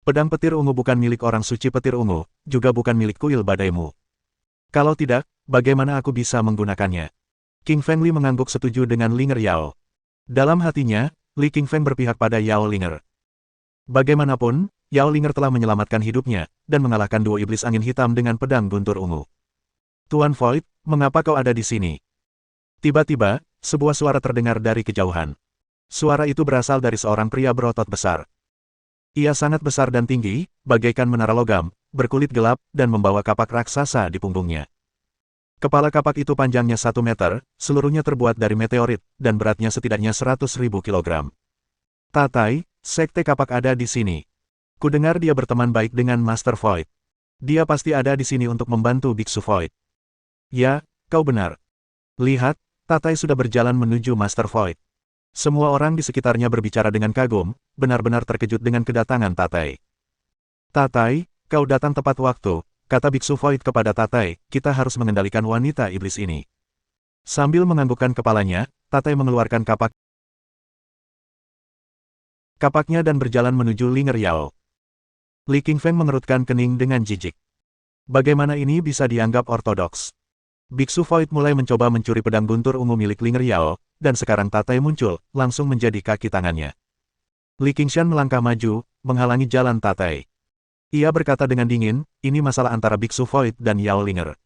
Pedang petir ungu bukan milik orang suci petir ungu, juga bukan milik kuil badaimu. Kalau tidak, bagaimana aku bisa menggunakannya?" King Feng Li mengangguk setuju dengan Linger Yao. Dalam hatinya, Li Qingfeng berpihak pada Yao Linger. Bagaimanapun, Yao Linger telah menyelamatkan hidupnya, dan mengalahkan duo iblis angin hitam dengan pedang guntur ungu. "Tuan Void, mengapa kau ada di sini?" Tiba-tiba, sebuah suara terdengar dari kejauhan. Suara itu berasal dari seorang pria berotot besar. Ia sangat besar dan tinggi, bagaikan menara logam, berkulit gelap, dan membawa kapak raksasa di punggungnya. Kepala kapak itu panjangnya 1 meter, seluruhnya terbuat dari meteorit, dan beratnya setidaknya 100.000 kilogram. Tatai, sekte kapak ada di sini. Kudengar dia berteman baik dengan Master Void. Dia pasti ada di sini untuk membantu Biksu Void. Ya, kau benar. Lihat, Tatai sudah berjalan menuju Master Void. Semua orang di sekitarnya berbicara dengan kagum, benar-benar terkejut dengan kedatangan Tatai. Tatai, kau datang tepat waktu, kata Biksu Void kepada Tatai, kita harus mengendalikan wanita iblis ini. Sambil menganggukkan kepalanya, Tatai mengeluarkan kapaknya dan berjalan menuju Linger Yao. Li Qingfeng mengerutkan kening dengan jijik. Bagaimana ini bisa dianggap ortodoks? Biksu Void mulai mencoba mencuri pedang guntur ungu milik Linger Yao, dan sekarang Tatai muncul, langsung menjadi kaki tangannya. Li Qingshan melangkah maju, menghalangi jalan Tatai. Ia berkata dengan dingin, ini masalah antara Biksu Void dan Yao Linger.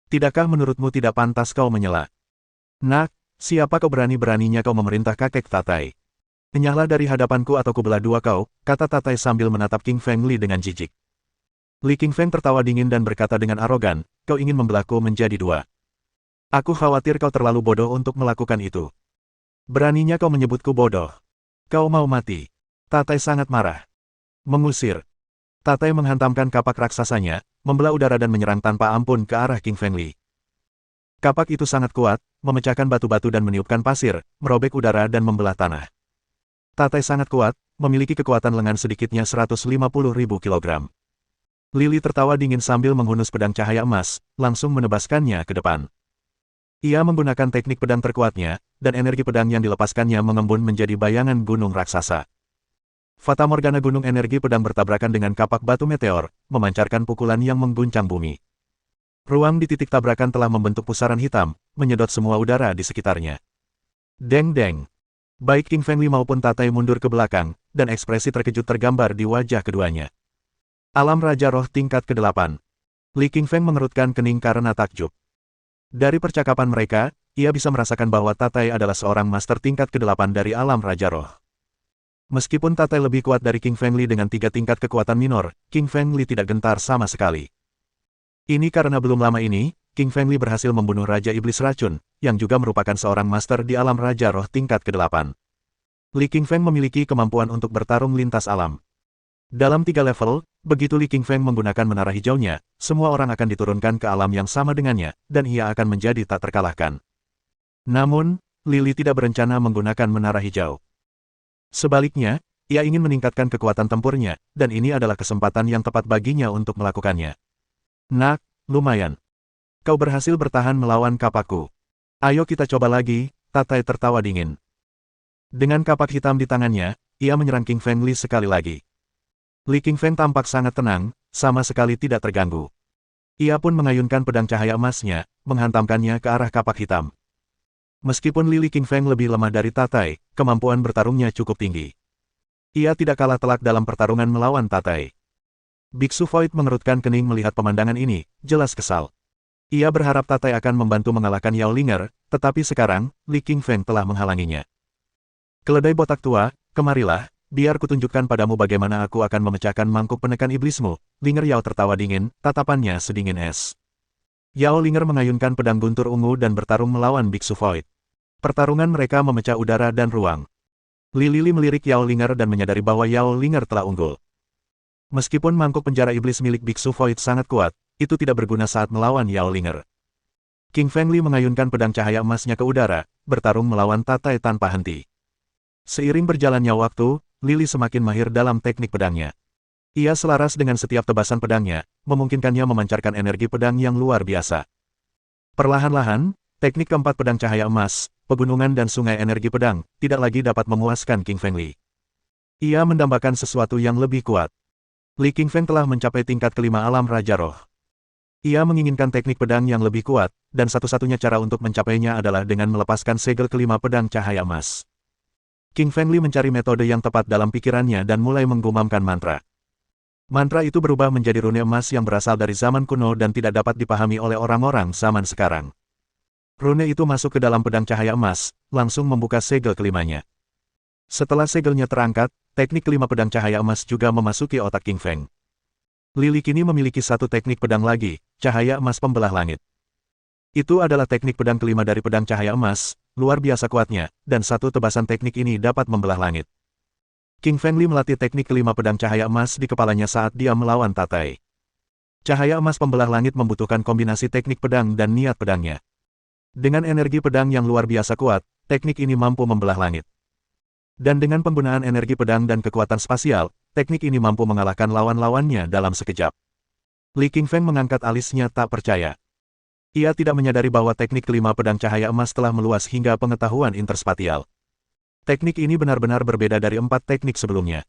Tidakkah menurutmu tidak pantas kau menyela? Nak, siapa kau berani-beraninya kau memerintah kakek Tatai? Enyahlah dari hadapanku atau kubelah dua kau, kata Tatai sambil menatap King Feng Li dengan jijik. Li Qingfeng tertawa dingin dan berkata dengan arogan, kau ingin membelahku menjadi dua. Aku khawatir kau terlalu bodoh untuk melakukan itu. Beraninya kau menyebutku bodoh. Kau mau mati. Tatai sangat marah. Mengusir. Tatai menghantamkan kapak raksasanya, membelah udara dan menyerang tanpa ampun ke arah King Feng Li. Kapak itu sangat kuat, memecahkan batu-batu dan meniupkan pasir, merobek udara dan membelah tanah. Tatai sangat kuat, memiliki kekuatan lengan sedikitnya 150.000 kilogram. Lili tertawa dingin sambil menghunus pedang cahaya emas, langsung menebaskannya ke depan. Ia menggunakan teknik pedang terkuatnya, dan energi pedang yang dilepaskannya mengembun menjadi bayangan gunung raksasa. Fata Morgana gunung energi pedang bertabrakan dengan kapak batu meteor, memancarkan pukulan yang mengguncang bumi. Ruang di titik tabrakan telah membentuk pusaran hitam, menyedot semua udara di sekitarnya. Deng-deng. Baik King Feng Li maupun Tatai mundur ke belakang, dan ekspresi terkejut tergambar di wajah keduanya. Alam Raja Roh tingkat ke-8. Li Qingfeng mengerutkan kening karena takjub. Dari percakapan mereka, ia bisa merasakan bahwa Tatai adalah seorang master tingkat ke-8 dari Alam Raja Roh. Meskipun Tatai lebih kuat dari King Feng Li dengan 3 tingkat kekuatan minor, King Feng Li tidak gentar sama sekali. Ini karena belum lama ini, King Feng Li berhasil membunuh Raja Iblis Racun, yang juga merupakan seorang master di Alam Raja Roh tingkat ke-8. Li Qingfeng memiliki kemampuan untuk bertarung lintas alam. Dalam 3 level, begitu Li Qingfeng menggunakan menara hijaunya, semua orang akan diturunkan ke alam yang sama dengannya, dan ia akan menjadi tak terkalahkan. Namun, Lili tidak berencana menggunakan menara hijau. Sebaliknya, ia ingin meningkatkan kekuatan tempurnya, dan ini adalah kesempatan yang tepat baginya untuk melakukannya. Nak, lumayan. Kau berhasil bertahan melawan kapakku. Ayo kita coba lagi, Tatai tertawa dingin. Dengan kapak hitam di tangannya, ia menyerang King Feng Li sekali lagi. Li Qingfeng tampak sangat tenang, sama sekali tidak terganggu. Ia pun mengayunkan pedang cahaya emasnya, menghantamkannya ke arah kapak hitam. Meskipun Li Qingfeng lebih lemah dari Tatai, kemampuan bertarungnya cukup tinggi. Ia tidak kalah telak dalam pertarungan melawan Tatai. Biksu Void mengerutkan kening melihat pemandangan ini, jelas kesal. Ia berharap Tatai akan membantu mengalahkan Yao Linger, tetapi sekarang, Li Qingfeng telah menghalanginya. Keledai botak tua, kemarilah. Biar kutunjukkan padamu bagaimana aku akan memecahkan mangkuk penekan iblismu. Linger Yao tertawa dingin, tatapannya sedingin es. Yao Linger mengayunkan pedang guntur ungu dan bertarung melawan Biksu Void. Pertarungan mereka memecah udara dan ruang. Li Lili melirik Yao Linger dan menyadari bahwa Yao Linger telah unggul. Meskipun mangkuk penjara iblis milik Biksu Void sangat kuat, itu tidak berguna saat melawan Yao Linger. King Feng Li mengayunkan pedang cahaya emasnya ke udara, bertarung melawan Tatai tanpa henti. Seiring berjalannya waktu, Lili semakin mahir dalam teknik pedangnya. Ia selaras dengan setiap tebasan pedangnya, memungkinkannya memancarkan energi pedang yang luar biasa. Perlahan-lahan, teknik keempat pedang cahaya emas, pegunungan dan sungai energi pedang, tidak lagi dapat memuaskan King Feng Li. Ia mendambakan sesuatu yang lebih kuat. Li Qingfeng telah mencapai tingkat kelima Alam Raja Roh. Ia menginginkan teknik pedang yang lebih kuat, dan satu-satunya cara untuk mencapainya adalah dengan melepaskan segel kelima pedang cahaya emas. King Feng Li mencari metode yang tepat dalam pikirannya dan mulai menggumamkan mantra. Mantra itu berubah menjadi rune emas yang berasal dari zaman kuno dan tidak dapat dipahami oleh orang-orang zaman sekarang. Rune itu masuk ke dalam pedang cahaya emas, langsung membuka segel kelimanya. Setelah segelnya terangkat, teknik kelima pedang cahaya emas juga memasuki otak King Feng. Lily kini memiliki satu teknik pedang lagi, cahaya emas pembelah langit. Itu adalah teknik pedang kelima dari pedang cahaya emas, luar biasa kuatnya, dan satu tebasan teknik ini dapat membelah langit. King Feng Li melatih teknik kelima pedang cahaya emas di kepalanya saat dia melawan Tatai. Cahaya emas pembelah langit membutuhkan kombinasi teknik pedang dan niat pedangnya. Dengan energi pedang yang luar biasa kuat, teknik ini mampu membelah langit. Dan dengan penggunaan energi pedang dan kekuatan spasial, teknik ini mampu mengalahkan lawan-lawannya dalam sekejap. Li Qingfeng mengangkat alisnya tak percaya. Ia tidak menyadari bahwa teknik kelima pedang cahaya emas telah meluas hingga pengetahuan interspatial. Teknik ini benar-benar berbeda dari 4 teknik sebelumnya.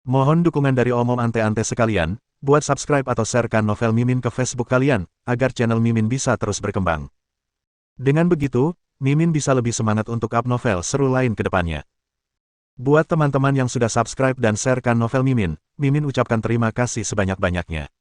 Mohon dukungan dari omom ante-ante sekalian, buat subscribe atau sharekan novel Mimin ke Facebook kalian, agar channel Mimin bisa terus berkembang. Dengan begitu, Mimin bisa lebih semangat untuk up novel seru lain ke depannya. Buat teman-teman yang sudah subscribe dan sharekan novel Mimin, Mimin ucapkan terima kasih sebanyak-banyaknya.